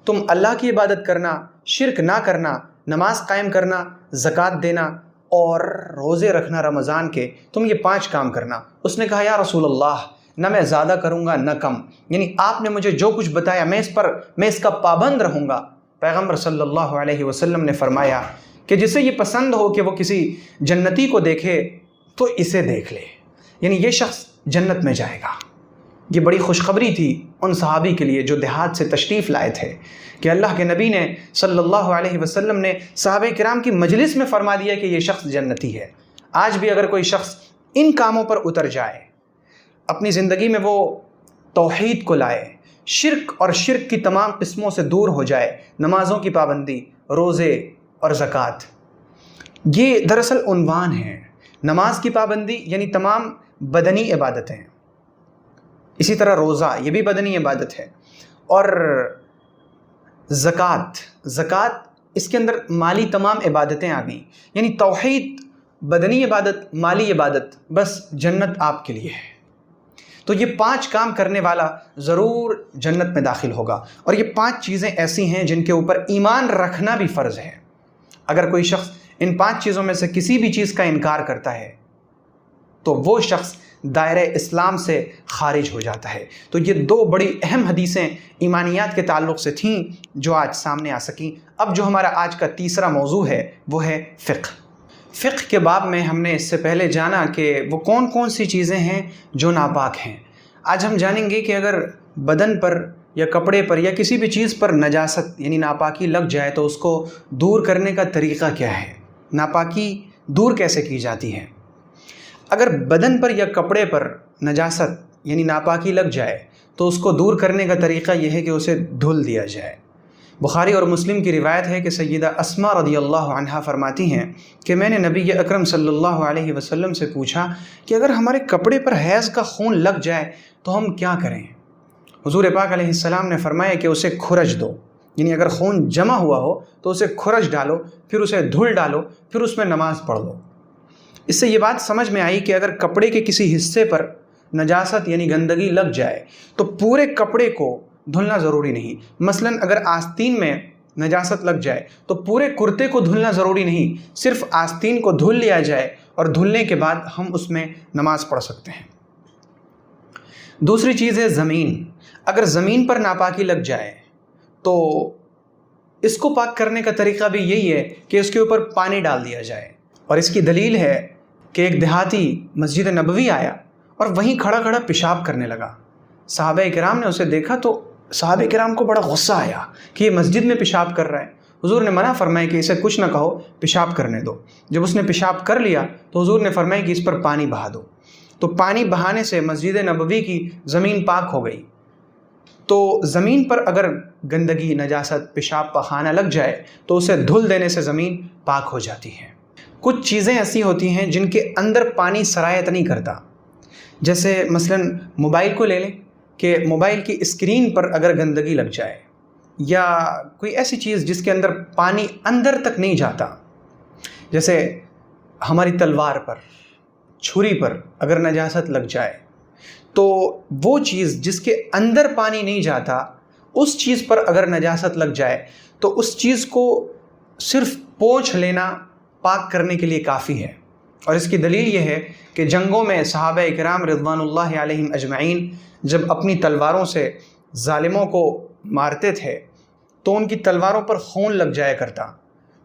تم اللہ کی عبادت کرنا، شرک نہ کرنا، نماز قائم کرنا، زکوٰۃ دینا اور روزے رکھنا رمضان کے، تم یہ 5 کام کرنا۔ اس نے کہا یا رسول اللہ، نہ میں زیادہ کروں گا نہ کم، یعنی آپ نے مجھے جو کچھ بتایا میں اس کا پابند رہوں گا۔ پیغمبر صلی اللہ علیہ وسلم نے فرمایا کہ جسے یہ پسند ہو کہ وہ کسی جنتی کو دیکھے تو اسے دیکھ لے، یعنی یہ شخص جنت میں جائے گا۔ یہ بڑی خوشخبری تھی ان صحابی کے لیے جو دیہات سے تشریف لائے تھے کہ اللہ کے نبی نے صلی اللہ علیہ وسلم نے صحابہ کرام کی مجلس میں فرما دیا کہ یہ شخص جنتی ہے۔ آج بھی اگر کوئی شخص ان کاموں پر اتر جائے، اپنی زندگی میں وہ توحید کو لائے، شرک اور شرک کی تمام قسموں سے دور ہو جائے، نمازوں کی پابندی، روزے اور زکوٰۃ، یہ دراصل عنوان ہے۔ نماز کی پابندی یعنی تمام بدنی عبادتیں، اسی طرح روزہ یہ بھی بدنی عبادت ہے، اور زکوٰۃ اس کے اندر مالی تمام عبادتیں آ گئیں، یعنی توحید، بدنی عبادت، مالی عبادت، بس جنت آپ کے لیے ہے۔ تو یہ 5 کام کرنے والا ضرور جنت میں داخل ہوگا، اور یہ 5 چیزیں ایسی ہیں جن کے اوپر ایمان رکھنا بھی فرض ہے۔ اگر کوئی شخص ان 5 چیزوں میں سے کسی بھی چیز کا انکار کرتا ہے تو وہ شخص دائرہ اسلام سے خارج ہو جاتا ہے۔ تو یہ 2 بڑی اہم حدیثیں ایمانیات کے تعلق سے تھیں جو آج سامنے آ سکیں۔ اب جو ہمارا آج کا تیسرا موضوع ہے وہ ہے فقہ۔ فقہ کے باب میں ہم نے اس سے پہلے جانا کہ وہ کون کون سی چیزیں ہیں جو ناپاک ہیں۔ آج ہم جانیں گے کہ اگر بدن پر یا کپڑے پر یا کسی بھی چیز پر نجاست یعنی ناپاکی لگ جائے تو اس کو دور کرنے کا طریقہ کیا ہے، ناپاکی دور کیسے کی جاتی ہے۔ اگر بدن پر یا کپڑے پر نجاست یعنی ناپاکی لگ جائے تو اس کو دور کرنے کا طریقہ یہ ہے کہ اسے دھل دیا جائے۔ بخاری اور مسلم کی روایت ہے کہ سیدہ اسماء رضی اللہ عنہا فرماتی ہیں کہ میں نے نبی اکرم صلی اللہ علیہ وسلم سے پوچھا کہ اگر ہمارے کپڑے پر حیض کا خون لگ جائے تو ہم کیا کریں؟ حضور پاک علیہ السلام نے فرمایا کہ اسے کھرچ دو، یعنی اگر خون جمع ہوا ہو تو اسے کھرچ ڈالو، پھر اسے دھل ڈالو، پھر اس میں نماز پڑھ لو۔ اس سے یہ بات سمجھ میں آئی کہ اگر کپڑے کے کسی حصے پر نجاست یعنی گندگی لگ جائے تو پورے کپڑے کو دھلنا ضروری نہیں۔ مثلا اگر آستین میں نجاست لگ جائے تو پورے کرتے کو دھلنا ضروری نہیں، صرف آستین کو دھل لیا جائے اور دھلنے کے بعد ہم اس میں نماز پڑھ سکتے ہیں۔ دوسری چیز ہے زمین۔ اگر زمین پر ناپاکی لگ جائے تو اس کو پاک کرنے کا طریقہ بھی یہی ہے کہ اس کے اوپر پانی ڈال دیا جائے، اور اس کی دلیل ہے کہ ایک دیہاتی مسجد نبوی آیا اور وہیں کھڑا کھڑا پیشاب کرنے لگا۔ صحابہ کرام نے اسے دیکھا تو صحابہ کرام کو بڑا غصہ آیا کہ یہ مسجد میں پیشاب کر رہا ہے۔ حضور نے منع فرمایا کہ اسے کچھ نہ کہو، پیشاب کرنے دو۔ جب اس نے پیشاب کر لیا تو حضور نے فرمایا کہ اس پر پانی بہا دو۔ تو پانی بہانے سے مسجد نبوی کی زمین پاک ہو گئی۔ تو زمین پر اگر گندگی، نجاست، پیشاب پخانہ لگ جائے تو اسے دھل دینے سے زمین پاک ہو جاتی ہے۔ کچھ چیزیں ایسی ہوتی ہیں جن کے اندر پانی سرایت نہیں کرتا، جیسے مثلا موبائل کو لے لیں کہ موبائل کی اسکرین پر اگر گندگی لگ جائے، یا کوئی ایسی چیز جس کے اندر پانی اندر تک نہیں جاتا، جیسے ہماری تلوار پر، چھری پر اگر نجاست لگ جائے تو وہ چیز جس کے اندر پانی نہیں جاتا، اس چیز پر اگر نجاست لگ جائے تو اس چیز کو صرف پوچھ لینا پاک کرنے کے لیے کافی ہے۔ اور اس کی دلیل یہ ہے کہ جنگوں میں صحابہ کرام رضوان اللہ علیہم اجمعین جب اپنی تلواروں سے ظالموں کو مارتے تھے تو ان کی تلواروں پر خون لگ جایا کرتا،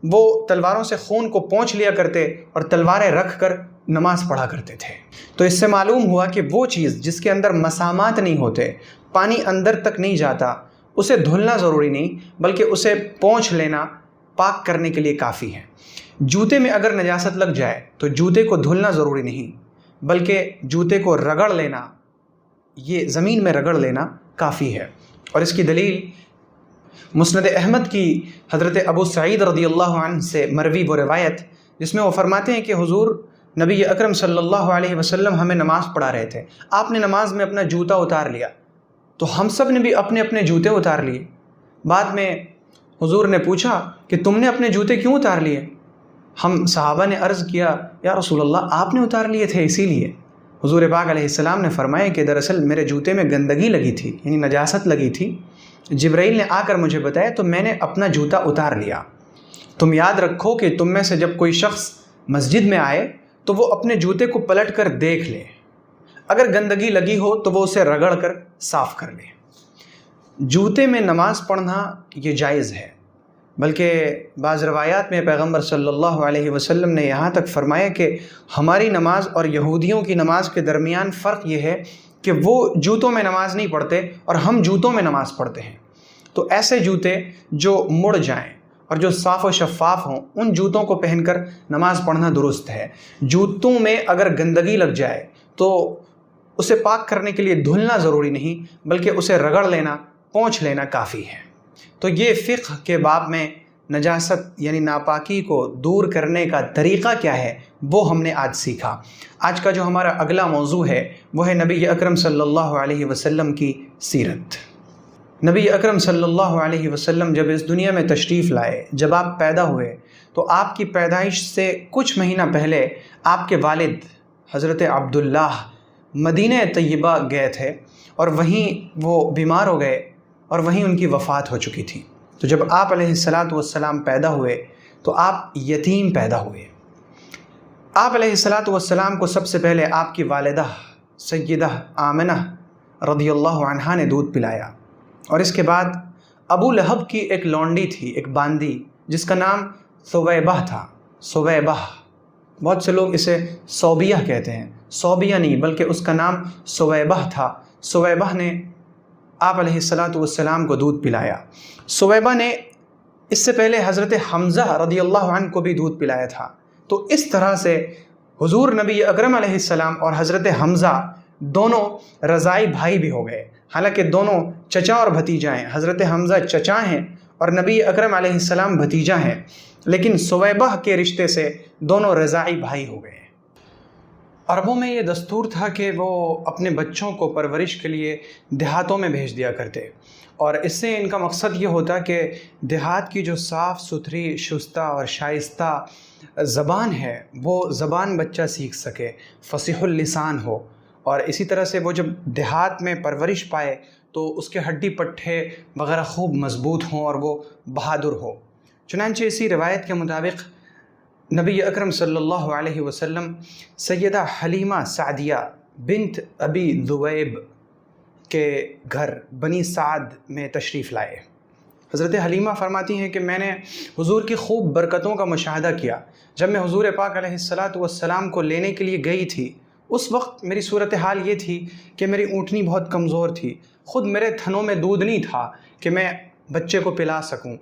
وہ تلواروں سے خون کو پونچھ لیا کرتے اور تلواریں رکھ کر نماز پڑھا کرتے تھے۔ تو اس سے معلوم ہوا کہ وہ چیز جس کے اندر مسامات نہیں ہوتے، پانی اندر تک نہیں جاتا، اسے دھلنا ضروری نہیں بلکہ اسے پونچھ لینا پاک کرنے کے لیے کافی ہے۔ جوتے میں اگر نجاست لگ جائے تو جوتے کو دھلنا ضروری نہیں بلکہ جوتے کو رگڑ لینا، یہ زمین میں رگڑ لینا کافی ہے۔ اور اس کی دلیل مسند احمد کی حضرت ابو سعید رضی اللہ عنہ سے مروی وہ روایت جس میں وہ فرماتے ہیں کہ حضور نبی اکرم صلی اللہ علیہ وسلم ہمیں نماز پڑھا رہے تھے، آپ نے نماز میں اپنا جوتا اتار لیا تو ہم سب نے بھی اپنے اپنے جوتے اتار لیے۔ بعد میں حضور نے پوچھا کہ تم نے اپنے جوتے کیوں اتار لیے؟ ہم صحابہ نے عرض کیا یا رسول اللہ آپ نے اتار لیے تھے اسی لیے۔ حضور پاک علیہ السلام نے فرمایا کہ دراصل میرے جوتے میں گندگی لگی تھی، یعنی نجاست لگی تھی۔ جبرائیل نے آ کر مجھے بتایا تو میں نے اپنا جوتا اتار لیا۔ تم یاد رکھو کہ تم میں سے جب کوئی شخص مسجد میں آئے تو وہ اپنے جوتے کو پلٹ کر دیکھ لے، اگر گندگی لگی ہو تو وہ اسے رگڑ کر صاف کر لے۔ جوتے میں نماز پڑھنا یہ جائز ہے، بلکہ بعض روایات میں پیغمبر صلی اللہ علیہ وسلم نے یہاں تک فرمایا کہ ہماری نماز اور یہودیوں کی نماز کے درمیان فرق یہ ہے کہ وہ جوتوں میں نماز نہیں پڑھتے اور ہم جوتوں میں نماز پڑھتے ہیں۔ تو ایسے جوتے جو مڑ جائیں اور جو صاف و شفاف ہوں، ان جوتوں کو پہن کر نماز پڑھنا درست ہے۔ جوتوں میں اگر گندگی لگ جائے تو اسے پاک کرنے کے لیے دھلنا ضروری نہیں، بلکہ اسے رگڑ لینا، پونچھ لینا کافی ہے۔ تو یہ فقہ کے باب میں نجاست یعنی ناپاکی کو دور کرنے کا طریقہ کیا ہے وہ ہم نے آج سیکھا۔ آج کا جو ہمارا اگلا موضوع ہے وہ ہے نبی اکرم صلی اللہ علیہ وسلم کی سیرت۔ نبی اکرم صلی اللہ علیہ وسلم جب اس دنیا میں تشریف لائے، جب آپ پیدا ہوئے تو آپ کی پیدائش سے کچھ مہینہ پہلے آپ کے والد حضرت عبداللہ مدینہ طیبہ گئے تھے اور وہیں وہ بیمار ہو گئے اور وہیں ان کی وفات ہو چکی تھی۔ تو جب آپ علیہ السلام پیدا ہوئے تو آپ یتیم پیدا ہوئے۔ آپ علیہ السلام کو سب سے پہلے آپ کی والدہ سیدہ آمنہ رضی اللہ عنہا نے دودھ پلایا، اور اس کے بعد ابو لہب کی ایک لونڈی تھی، ایک باندی، جس کا نام ثویبہ تھا۔ ثویبہ، بہت سے لوگ اسے صوبیہ کہتے ہیں، صوبیہ نہیں بلکہ اس کا نام ثویبہ تھا۔ ثویبہ نے آپ علیہ السلام کو دودھ پلایا۔ ثویبہ نے اس سے پہلے حضرت حمزہ رضی اللہ عنہ کو بھی دودھ پلایا تھا۔ تو اس طرح سے حضور نبی اکرم علیہ السلام اور حضرت حمزہ دونوں رضاعی بھائی بھی ہو گئے، حالانکہ دونوں چچا اور بھتیجا ہیں۔ حضرت حمزہ چچا ہیں اور نبی اکرم علیہ السلام بھتیجا ہیں، لیکن ثویبہ کے رشتے سے دونوں رضاعی بھائی ہو گئے۔ عربوں میں یہ دستور تھا کہ وہ اپنے بچوں کو پرورش کے لیے دیہاتوں میں بھیج دیا کرتے، اور اس سے ان کا مقصد یہ ہوتا کہ دیہات کی جو صاف ستھری، شستہ اور شائستہ زبان ہے وہ زبان بچہ سیکھ سکے، فصیح اللسان ہو، اور اسی طرح سے وہ جب دیہات میں پرورش پائے تو اس کے ہڈی پٹھے وغیرہ خوب مضبوط ہوں اور وہ بہادر ہو۔ چنانچہ اسی روایت کے مطابق نبی اکرم صلی اللہ علیہ وسلم سیدہ حلیمہ سعدیہ بنت ابی ذؤیب کے گھر بنی سعد میں تشریف لائے۔ حضرت حلیمہ فرماتی ہیں کہ میں نے حضور کی خوب برکتوں کا مشاہدہ کیا۔ جب میں حضور پاک علیہ السلام کو لینے کے لیے گئی تھی، اس وقت میری صورتحال یہ تھی کہ میری اونٹنی بہت کمزور تھی، خود میرے تھنوں میں دودھ نہیں تھا کہ میں بچے کو پلا سکوں،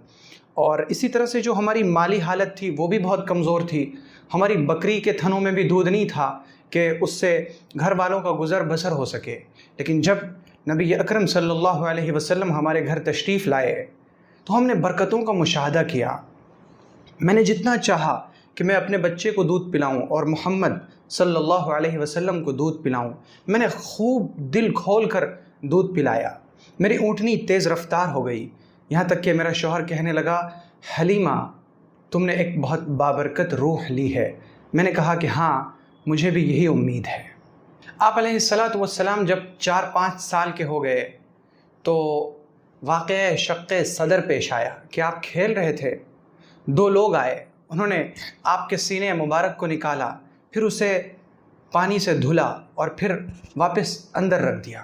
اور اسی طرح سے جو ہماری مالی حالت تھی وہ بھی بہت کمزور تھی۔ ہماری بکری کے تھنوں میں بھی دودھ نہیں تھا کہ اس سے گھر والوں کا گزر بسر ہو سکے۔ لیکن جب نبی اکرم صلی اللہ علیہ وسلم ہمارے گھر تشریف لائے تو ہم نے برکتوں کا مشاہدہ کیا۔ میں نے جتنا چاہا کہ میں اپنے بچے کو دودھ پلاؤں اور محمد صلی اللہ علیہ وسلم کو دودھ پلاؤں۔ میں نے خوب دل کھول کر دودھ پلایا۔ میری اونٹنی تیز رفتار ہو گئی، یہاں تک کہ میرا شوہر کہنے لگا، حلیمہ تم نے ایک بہت بابرکت روح لی ہے۔ میں نے کہا کہ ہاں، مجھے بھی یہی امید ہے۔ آپ علیہ السلام جب 4-5 سال کے ہو گئے تو واقعہ شق صدر پیش آیا کہ آپ کھیل رہے تھے، 2 لوگ آئے، انہوں نے آپ کے سینے مبارک کو نکالا، پھر اسے پانی سے دھلا اور پھر واپس اندر رکھ دیا۔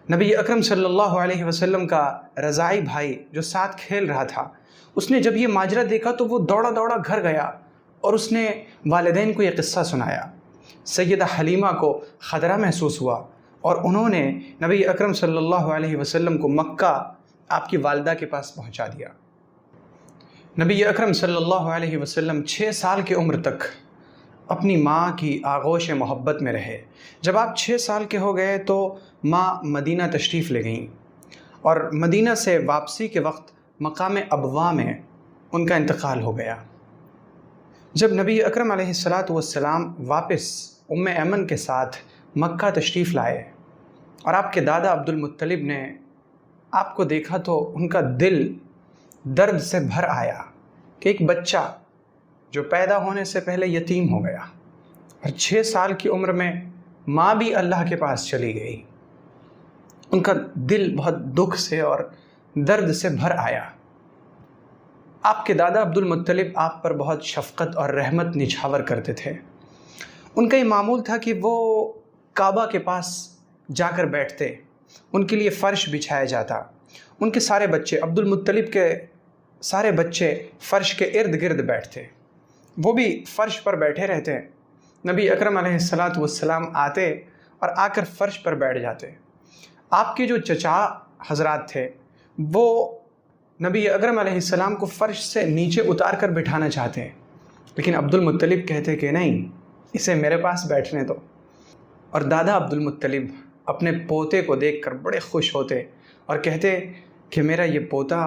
نبی اکرم صلی اللہ علیہ وسلم کا رضاعی بھائی جو ساتھ کھیل رہا تھا، اس نے جب یہ ماجرا دیکھا تو وہ دوڑا دوڑا گھر گیا اور اس نے والدین کو یہ قصہ سنایا۔ سیدہ حلیمہ کو خطرہ محسوس ہوا اور انہوں نے نبی اکرم صلی اللہ علیہ وسلم کو مکہ آپ کی والدہ کے پاس پہنچا دیا۔ نبی اکرم صلی اللہ علیہ وسلم 6 سال کی عمر تک اپنی ماں کی آغوش محبت میں رہے۔ جب آپ 6 سال کے ہو گئے تو ماں مدینہ تشریف لے گئیں، اور مدینہ سے واپسی کے وقت مقام ابوا میں ان کا انتقال ہو گیا۔ جب نبی اکرم علیہ السلام واپس ام ایمن کے ساتھ مکہ تشریف لائے اور آپ کے دادا عبد المطلب نے آپ کو دیکھا تو ان کا دل درد سے بھر آیا کہ ایک بچہ جو پیدا ہونے سے پہلے یتیم ہو گیا اور 6 سال کی عمر میں ماں بھی اللہ کے پاس چلی گئی، ان کا دل بہت دکھ سے اور درد سے بھر آیا۔ آپ کے دادا عبد المطلب آپ پر بہت شفقت اور رحمت نچھاور کرتے تھے۔ ان کا یہ معمول تھا کہ وہ کعبہ کے پاس جا کر بیٹھتے، ان کے لیے فرش بچھایا جاتا، ان کے سارے بچے، عبد المطلب کے سارے بچے فرش کے ارد گرد بیٹھتے، وہ بھی فرش پر بیٹھے رہتے۔ نبی اکرم علیہ السلام آتے اور آ کر فرش پر بیٹھ جاتے۔ آپ کے جو چچا حضرات تھے وہ نبی اکرم علیہ السلام کو فرش سے نیچے اتار کر بٹھانا چاہتے، لیکن عبد المطلب کہتے کہ نہیں، اسے میرے پاس بیٹھنے دو۔ اور دادا عبد المطلب اپنے پوتے کو دیکھ کر بڑے خوش ہوتے اور کہتے کہ میرا یہ پوتا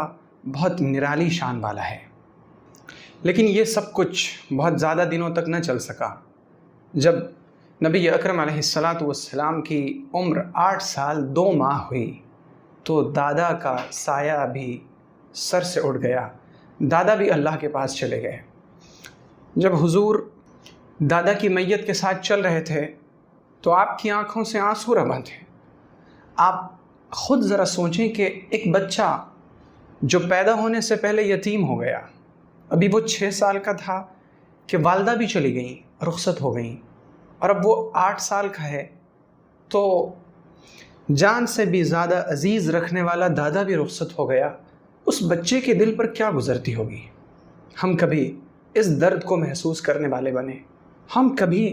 بہت نرالی شان والا ہے۔ لیکن یہ سب کچھ بہت زیادہ دنوں تک نہ چل سکا۔ جب نبی اکرم علیہ السلام کی عمر 8 سال 2 ماہ ہوئی تو دادا کا سایہ بھی سر سے اٹھ گیا، دادا بھی اللہ کے پاس چلے گئے۔ جب حضور دادا کی میت کے ساتھ چل رہے تھے تو آپ کی آنکھوں سے آنسو رواں تھے۔ آپ خود ذرا سوچیں کہ ایک بچہ جو پیدا ہونے سے پہلے یتیم ہو گیا، ابھی وہ 6 سال کا تھا کہ والدہ بھی چلی گئیں، رخصت ہو گئیں، اور اب وہ 8 سال کا ہے تو جان سے بھی زیادہ عزیز رکھنے والا دادا بھی رخصت ہو گیا۔ اس بچے کے دل پر کیا گزرتی ہوگی؟ ہم کبھی اس درد کو محسوس کرنے والے بنے؟ ہم کبھی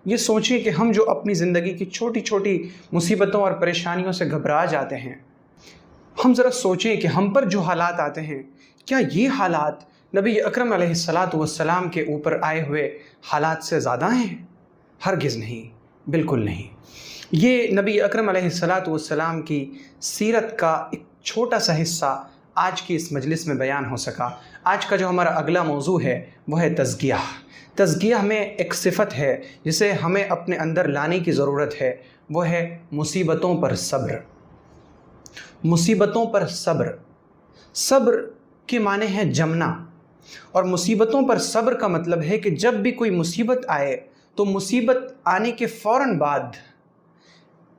یہ سوچیں کہ ہم جو اپنی زندگی کی چھوٹی چھوٹی مصیبتوں اور پریشانیوں سے گھبرا جاتے ہیں، ہم ذرا سوچیں کہ ہم پر جو حالات آتے ہیں، کیا یہ حالات نبی اکرم علیہ السلام کے اوپر آئے ہوئے حالات سے زیادہ ہیں؟ ہرگز نہیں، بالکل نہیں۔ یہ نبی اکرم علیہ السلام کی سیرت کا ایک چھوٹا سا حصہ آج کی اس مجلس میں بیان ہو سکا۔ آج کا جو ہمارا اگلا موضوع ہے وہ ہے تزکیہ۔ تزکیہ میں ایک صفت ہے جسے ہمیں اپنے اندر لانے کی ضرورت ہے، وہ ہے مصیبتوں پر صبر۔ مصیبتوں پر صبر، صبر کے معنی ہے جمنا، اور مصیبتوں پر صبر کا مطلب ہے کہ جب بھی کوئی مصیبت آئے تو مصیبت آنے کے فوراً بعد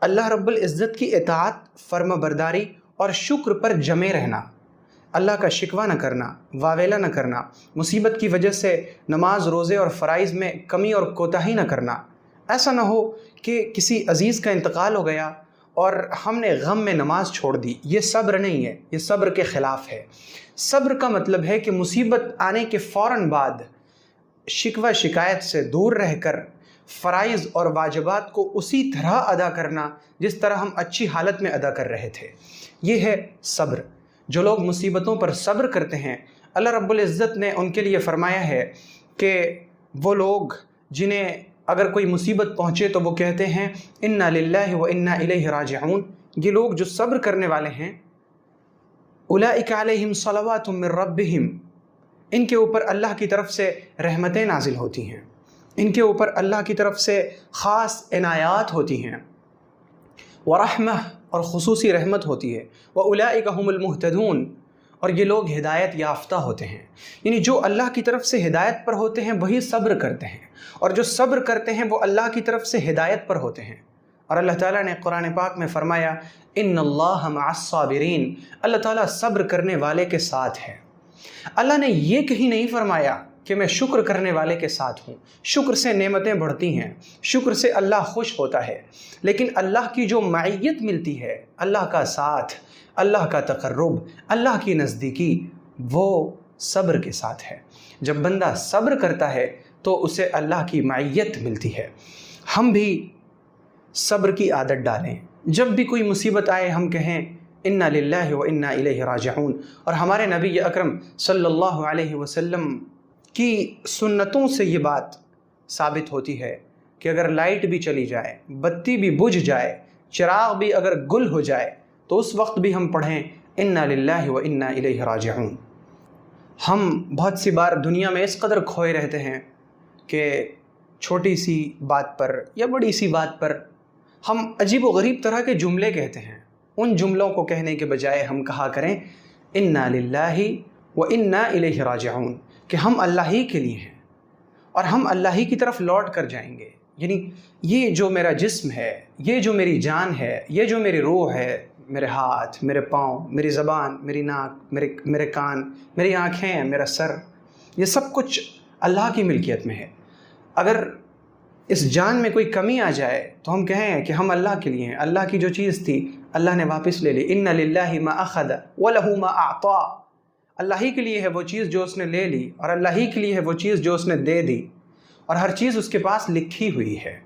اللہ رب العزت کی اطاعت، فرما برداری اور شکر پر جمے رہنا، اللہ کا شکوہ نہ کرنا، واویلا نہ کرنا، مصیبت کی وجہ سے نماز، روزے اور فرائض میں کمی اور کوتاہی نہ کرنا۔ ایسا نہ ہو کہ کسی عزیز کا انتقال ہو گیا اور ہم نے غم میں نماز چھوڑ دی، یہ صبر نہیں ہے، یہ صبر کے خلاف ہے۔ صبر کا مطلب ہے کہ مصیبت آنے کے فوراً بعد شکوہ شکایت سے دور رہ کر فرائض اور واجبات کو اسی طرح ادا کرنا جس طرح ہم اچھی حالت میں ادا کر رہے تھے، یہ ہے صبر۔ جو لوگ مصیبتوں پر صبر کرتے ہیں، اللہ رب العزت نے ان کے لیے فرمایا ہے کہ وہ لوگ جنہیں اگر کوئی مصیبت پہنچے تو وہ کہتے ہیں انا للہ و انا الیہ راجعون، یہ لوگ جو صبر کرنے والے ہیں، اولئک علیہم صلوات من ربہم، ان کے اوپر اللہ کی طرف سے رحمتیں نازل ہوتی ہیں، ان کے اوپر اللہ کی طرف سے خاص عنایات ہوتی ہیں، ورحمہ اور خصوصی رحمت ہوتی ہے، واولئک هم المہتدون، اور یہ لوگ ہدایت یافتہ ہوتے ہیں۔ یعنی جو اللہ کی طرف سے ہدایت پر ہوتے ہیں وہی صبر کرتے ہیں، اور جو صبر کرتے ہیں وہ اللہ کی طرف سے ہدایت پر ہوتے ہیں۔ اور اللہ تعالیٰ نے قرآن پاک میں فرمایا ان اللہ مع الصابرین، اللہ تعالیٰ صبر کرنے والے کے ساتھ ہے۔ اللہ نے یہ کہیں نہیں فرمایا کہ میں شکر کرنے والے کے ساتھ ہوں، شکر سے نعمتیں بڑھتی ہیں، شکر سے اللہ خوش ہوتا ہے، لیکن اللہ کی جو معیت ملتی ہے، اللہ کا ساتھ، اللہ کا تقرب، اللہ کی نزدیکی، وہ صبر کے ساتھ ہے۔ جب بندہ صبر کرتا ہے تو اسے اللہ کی معیت ملتی ہے۔ ہم بھی صبر کی عادت ڈالیں، جب بھی کوئی مصیبت آئے ہم کہیں انا للہ و انا الیہ راجعون۔ اور ہمارے نبی اکرم صلی اللہ علیہ وسلم کی سنتوں سے یہ بات ثابت ہوتی ہے کہ اگر لائٹ بھی چلی جائے، بتی بھی بجھ جائے، چراغ بھی اگر گل ہو جائے تو اس وقت بھی ہم پڑھیں انا للہ و انا الیہ راجعون۔ ہم بہت سی بار دنیا میں اس قدر کھوئے رہتے ہیں کہ چھوٹی سی بات پر یا بڑی سی بات پر ہم عجیب و غریب طرح کے جملے کہتے ہیں۔ ان جملوں کو کہنے کے بجائے ہم کہا کریں انا للہ و انا الیہ راجعون، کہ ہم اللہ ہی کے لیے ہیں اور ہم اللہ ہی کی طرف لوٹ کر جائیں گے۔ یعنی یہ جو میرا جسم ہے، یہ جو میری جان ہے، یہ جو میری روح ہے، میرے ہاتھ، میرے پاؤں، میری زبان، میری ناک، میرے کان، میری آنکھیں، میرا سر، یہ سب کچھ اللہ کی ملکیت میں ہے۔ اگر اس جان میں کوئی کمی آ جائے تو ہم کہیں کہ ہم اللہ کے لیے ہیں، اللہ کی جو چیز تھی اللہ نے واپس لے لی۔ ان للہ ما اخذ وله ما اعطى، اللہ ہی کے لیے ہے وہ چیز جو اس نے لے لی، اور اللہ ہی کے لیے ہے وہ چیز جو اس نے دے دی، اور ہر چیز اس کے پاس لکھی ہوئی ہے۔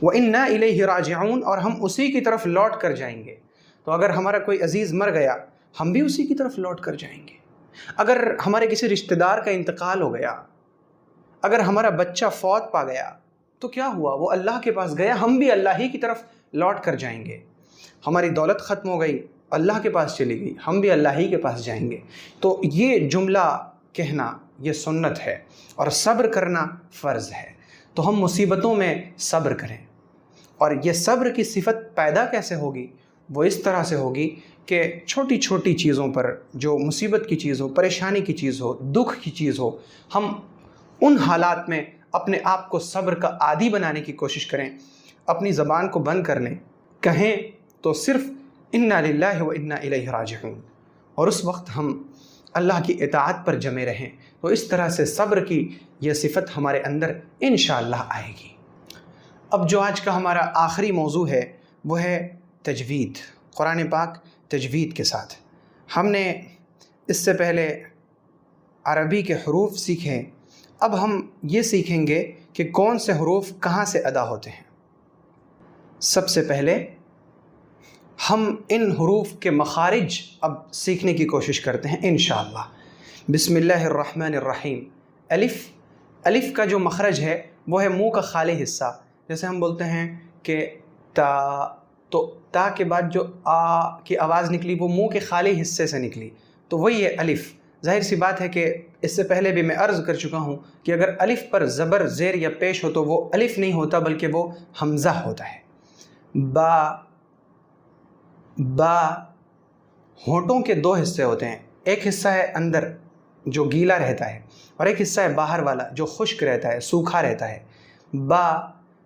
وَإِنَّا إِلَيْهِ رَاجِعُونَ، اور ہم اسی کی طرف لوٹ کر جائیں گے۔ تو اگر ہمارا کوئی عزیز مر گیا ہم بھی اسی کی طرف لوٹ کر جائیں گے۔ اگر ہمارے کسی رشتہ دار کا انتقال ہو گیا، اگر ہمارا بچہ فوت پا گیا تو کیا ہوا؟ وہ اللہ کے پاس گیا، ہم بھی اللہ ہی کی طرف لوٹ کر جائیں گے۔ ہماری دولت ختم ہو گئی، اللہ کے پاس چلی گئی، ہم بھی اللہ ہی کے پاس جائیں گے۔ تو یہ جملہ کہنا یہ سنت ہے، اور صبر کرنا فرض ہے۔ تو ہم مصیبتوں میں صبر کریں، اور یہ صبر کی صفت پیدا کیسے ہوگی؟ وہ اس طرح سے ہوگی کہ چھوٹی چھوٹی چیزوں پر، جو مصیبت کی چیز ہو، پریشانی کی چیز ہو، دکھ کی چیز ہو، ہم ان حالات میں اپنے آپ کو صبر کا عادی بنانے کی کوشش کریں۔ اپنی زبان کو بند کر لیں، کہیں تو صرف انا للہ و انا الیہ راجعون، اور اس وقت ہم اللہ کی اطاعت پر جمے رہیں۔ تو اس طرح سے صبر کی یہ صفت ہمارے اندر انشاءاللہ آئے گی۔ اب جو آج کا ہمارا آخری موضوع ہے وہ ہے تجوید، قرآن پاک تجوید کے ساتھ۔ ہم نے اس سے پہلے عربی کے حروف سیکھیں، اب ہم یہ سیکھیں گے کہ کون سے حروف کہاں سے ادا ہوتے ہیں۔ سب سے پہلے ہم ان حروف کے مخارج اب سیکھنے کی کوشش کرتے ہیں انشاءاللہ۔ بسم اللہ الرحمن الرحیم۔ الف کا جو مخرج ہے وہ ہے منہ کا خالی حصہ۔ جیسے ہم بولتے ہیں کہ تا، تو تا کے بعد جو آ کی آواز نکلی وہ منہ کے خالی حصے سے نکلی، تو وہی ہے الف۔ ظاہر سی بات ہے کہ اس سے پہلے بھی میں عرض کر چکا ہوں کہ اگر الف پر زبر، زیر یا پیش ہو تو وہ الف نہیں ہوتا بلکہ وہ حمزہ ہوتا ہے۔ با ہونٹوں کے دو حصے ہوتے ہیں، ایک حصہ ہے اندر جو گیلا رہتا ہے، اور ایک حصہ ہے باہر والا جو خشک رہتا ہے، سوکھا رہتا ہے۔ با،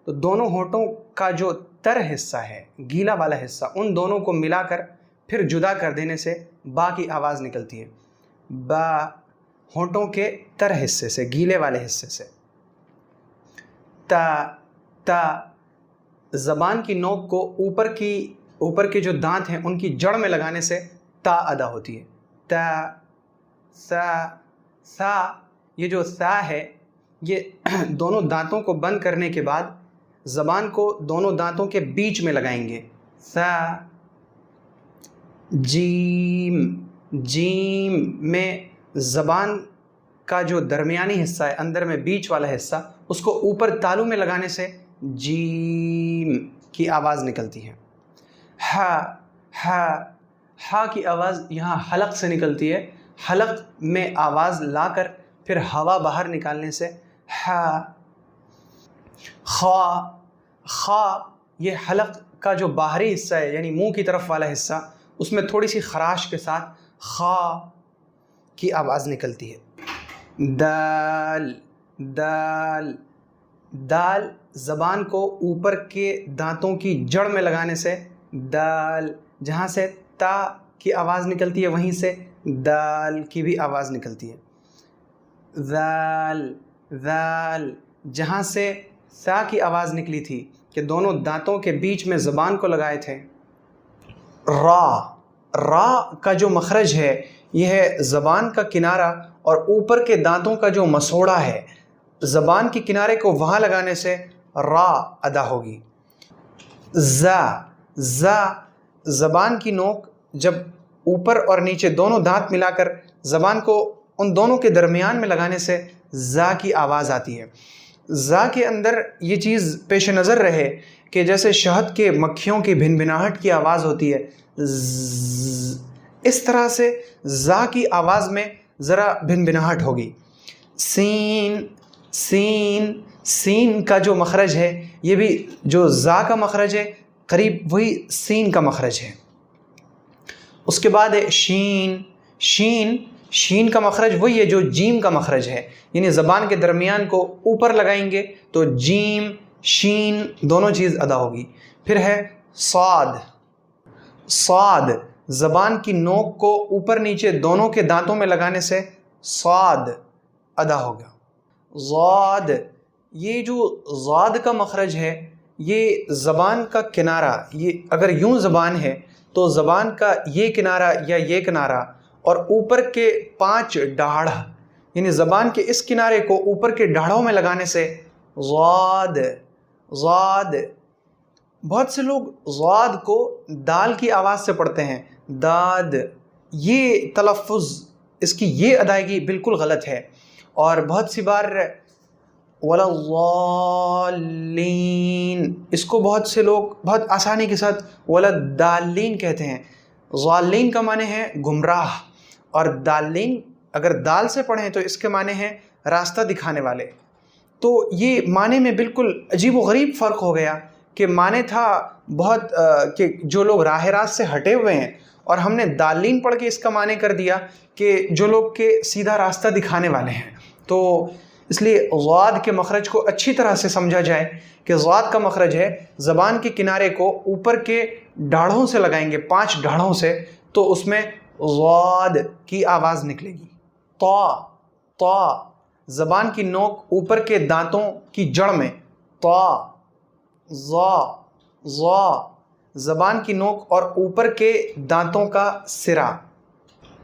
تو دونوں ہونٹوں کا جو تر حصہ ہے، گیلا والا حصہ، ان دونوں کو ملا کر پھر جدا کر دینے سے با کی آواز نکلتی ہے۔ با ہونٹوں کے تر حصے سے، گیلے والے حصے سے۔ تا زبان کی نوک کو اوپر کے جو دانت ہیں ان کی جڑ میں لگانے سے تا ادا ہوتی ہے۔ تا، سا، یہ جو سا ہے یہ دونوں دانتوں کو بند کرنے کے بعد زبان کو دونوں دانتوں کے بیچ میں لگائیں گے۔ سا، جیم میں زبان کا جو درمیانی حصہ ہے، اندر میں بیچ والا حصہ، اس کو اوپر تالو میں لگانے سے جیم کی آواز نکلتی ہے۔ ہا کی آواز یہاں حلق سے نکلتی ہے، حلق میں آواز لا کر پھر ہوا باہر نکالنے سے ہا۔ خا یہ حلق کا جو باہری حصہ ہے یعنی منہ کی طرف والا حصہ، اس میں تھوڑی سی خراش کے ساتھ خا کی آواز نکلتی ہے۔ دال زبان کو اوپر کے دانتوں کی جڑ میں لگانے سے دال، جہاں سے تا کی آواز نکلتی ہے وہیں سے دال کی بھی آواز نکلتی ہے۔ ذال جہاں سے سا کی آواز نکلی تھی کہ دونوں دانتوں کے بیچ میں زبان کو لگائے تھے۔ را کا جو مخرج ہے یہ ہے زبان کا کنارہ اور اوپر کے دانتوں کا جو مسوڑا ہے، زبان کے کنارے کو وہاں لگانے سے را ادا ہوگی۔ زا زبان کی نوک جب اوپر اور نیچے دونوں دانت ملا کر زبان کو ان دونوں کے درمیان میں لگانے سے زا کی آواز آتی ہے۔ زا کے اندر یہ چیز پیش نظر رہے کہ جیسے شہد کے مکھیوں کی بھنبھناہٹ کی آواز ہوتی ہے، اس طرح سے زا کی آواز میں ذرا بھنبھناہٹ ہوگی۔ سین کا جو مخرج ہے یہ بھی جو زا کا مخرج ہے قریب وہی سین کا مخرج ہے۔ اس کے بعد ہے شین. شین کا مخرج وہی ہے جو جیم کا مخرج ہے، یعنی زبان کے درمیان کو اوپر لگائیں گے تو جیم شین دونوں چیز ادا ہوگی. پھر ہے صاد. زبان کی نوک کو اوپر نیچے دونوں کے دانتوں میں لگانے سے صاد ادا ہوگا. ضاد. یہ جو ضاد کا مخرج ہے یہ زبان کا کنارہ، یہ اگر یوں زبان ہے تو زبان کا یہ کنارہ یا یہ کنارہ اور اوپر کے 5 ڈاڑھ، یعنی زبان کے اس کنارے کو اوپر کے ڈاڑھوں میں لگانے سے ضاد. بہت سے لوگ ضاد کو دال کی آواز سے پڑھتے ہیں، داد. یہ تلفظ، اس کی یہ ادائیگی بالکل غلط ہے، اور بہت سی بار ولا الضالین، اس کو بہت سے لوگ بہت آسانی کے ساتھ ولا الضالین کہتے ہیں. ضالین کا معنی ہے گمراہ، اور دالین اگر دال سے پڑھیں تو اس کے معنی ہے راستہ دکھانے والے. تو یہ معنی میں بالکل عجیب و غریب فرق ہو گیا کہ معنی تھا بہت کہ جو لوگ راہ راست سے ہٹے ہوئے ہیں، اور ہم نے دالین پڑھ کے اس کا معنی کر دیا کہ جو لوگ کے سیدھا راستہ دکھانے والے ہیں. تو اس لیے ضاد کے مخرج کو اچھی طرح سے سمجھا جائے کہ ضاد کا مخرج ہے زبان کے کنارے کو اوپر کے ڈاڑھوں سے لگائیں گے، 5 ڈاڑھوں سے، تو اس میں ضاد کی آواز نکلے گی. طا. زبان کی نوک اوپر کے دانتوں کی جڑ میں طا. ضا. زبان کی نوک اور اوپر کے دانتوں کا سرا.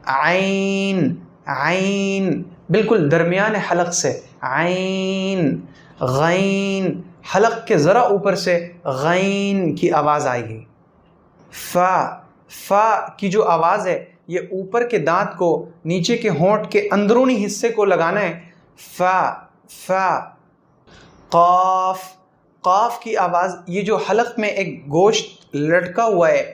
عین. بالکل درمیان حلق سے عین. غین. حلق کے ذرا اوپر سے غین کی آواز آئے گی. فا کی جو آواز ہے یہ اوپر کے دانت کو نیچے کے ہونٹ کے اندرونی حصے کو لگانا ہے. فا. قاف کی آواز، یہ جو حلق میں ایک گوشت لٹکا ہوا ہے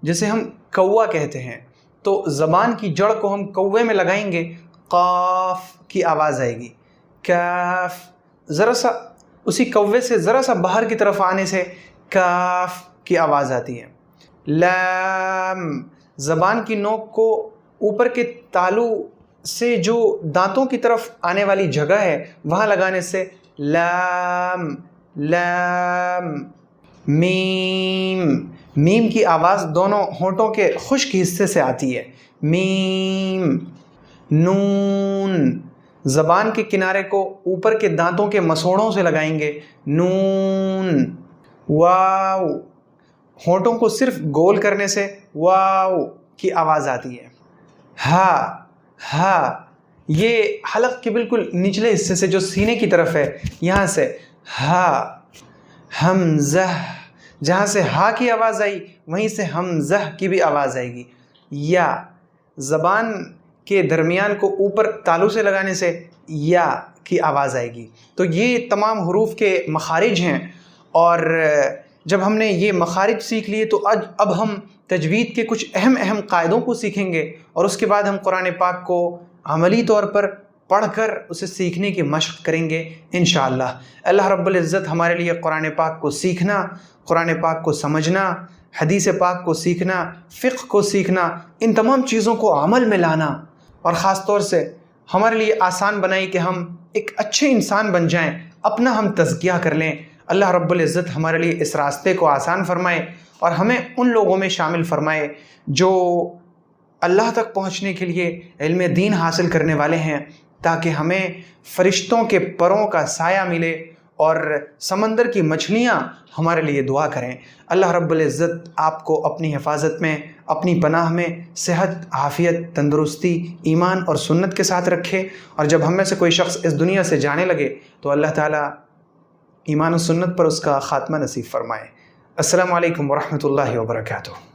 جسے ہم کوا کہتے ہیں، تو زبان کی جڑ کو ہم کوے میں لگائیں گے، قاف کی آواز آئے گی. کاف. ذرا سا اسی کوے سے ذرا سا باہر کی طرف آنے سے کاف کی آواز آتی ہے. لام. زبان کی نوک کو اوپر کے تالو سے جو دانتوں کی طرف آنے والی جگہ ہے وہاں لگانے سے لام. میم کی آواز دونوں ہونٹوں کے خشک حصے سے آتی ہے. میم. نون. زبان کے کنارے کو اوپر کے دانتوں کے مسوڑوں سے لگائیں گے، نون. واو. ہونٹوں کو صرف گول کرنے سے واو کی آواز آتی ہے. ہا. یہ حلق کے بالکل نچلے حصے سے جو سینے کی طرف ہے یہاں سے ہا. حمزہ. جہاں سے ہا کی آواز آئی وہیں سے حمزہ کی بھی آواز آئے گی. یا. زبان کے درمیان کو اوپر تالو سے لگانے سے یا کی آواز آئے گی. تو یہ تمام حروف کے مخارج ہیں، اور جب ہم نے یہ مخارج سیکھ لیے تو اب ہم تجوید کے کچھ اہم قاعدوں کو سیکھیں گے، اور اس کے بعد ہم قرآن پاک کو عملی طور پر پڑھ کر اسے سیکھنے کی مشق کریں گے انشاءاللہ. اللہ رب العزت ہمارے لیے قرآن پاک کو سیکھنا، قرآن پاک کو سمجھنا، حدیث پاک کو سیکھنا، فقہ کو سیکھنا، ان تمام چیزوں کو عمل میں لانا، اور خاص طور سے ہمارے لیے آسان بنائی کہ ہم ایک اچھے انسان بن جائیں، اپنا ہم تزکیہ کر لیں. اللہ رب العزت ہمارے لیے اس راستے کو آسان فرمائے اور ہمیں ان لوگوں میں شامل فرمائے جو اللہ تک پہنچنے کے لیے علم دین حاصل کرنے والے ہیں، تاکہ ہمیں فرشتوں کے پروں کا سایہ ملے اور سمندر کی مچھلیاں ہمارے لیے دعا کریں. اللہ رب العزت آپ کو اپنی حفاظت میں، اپنی پناہ میں صحت، عافیت، تندرستی، ایمان اور سنت کے ساتھ رکھے، اور جب ہم میں سے کوئی شخص اس دنیا سے جانے لگے تو اللہ تعالیٰ ایمان و سنت پر اس کا خاتمہ نصیب فرمائے. السلام علیکم ورحمۃ اللہ وبرکاتہ.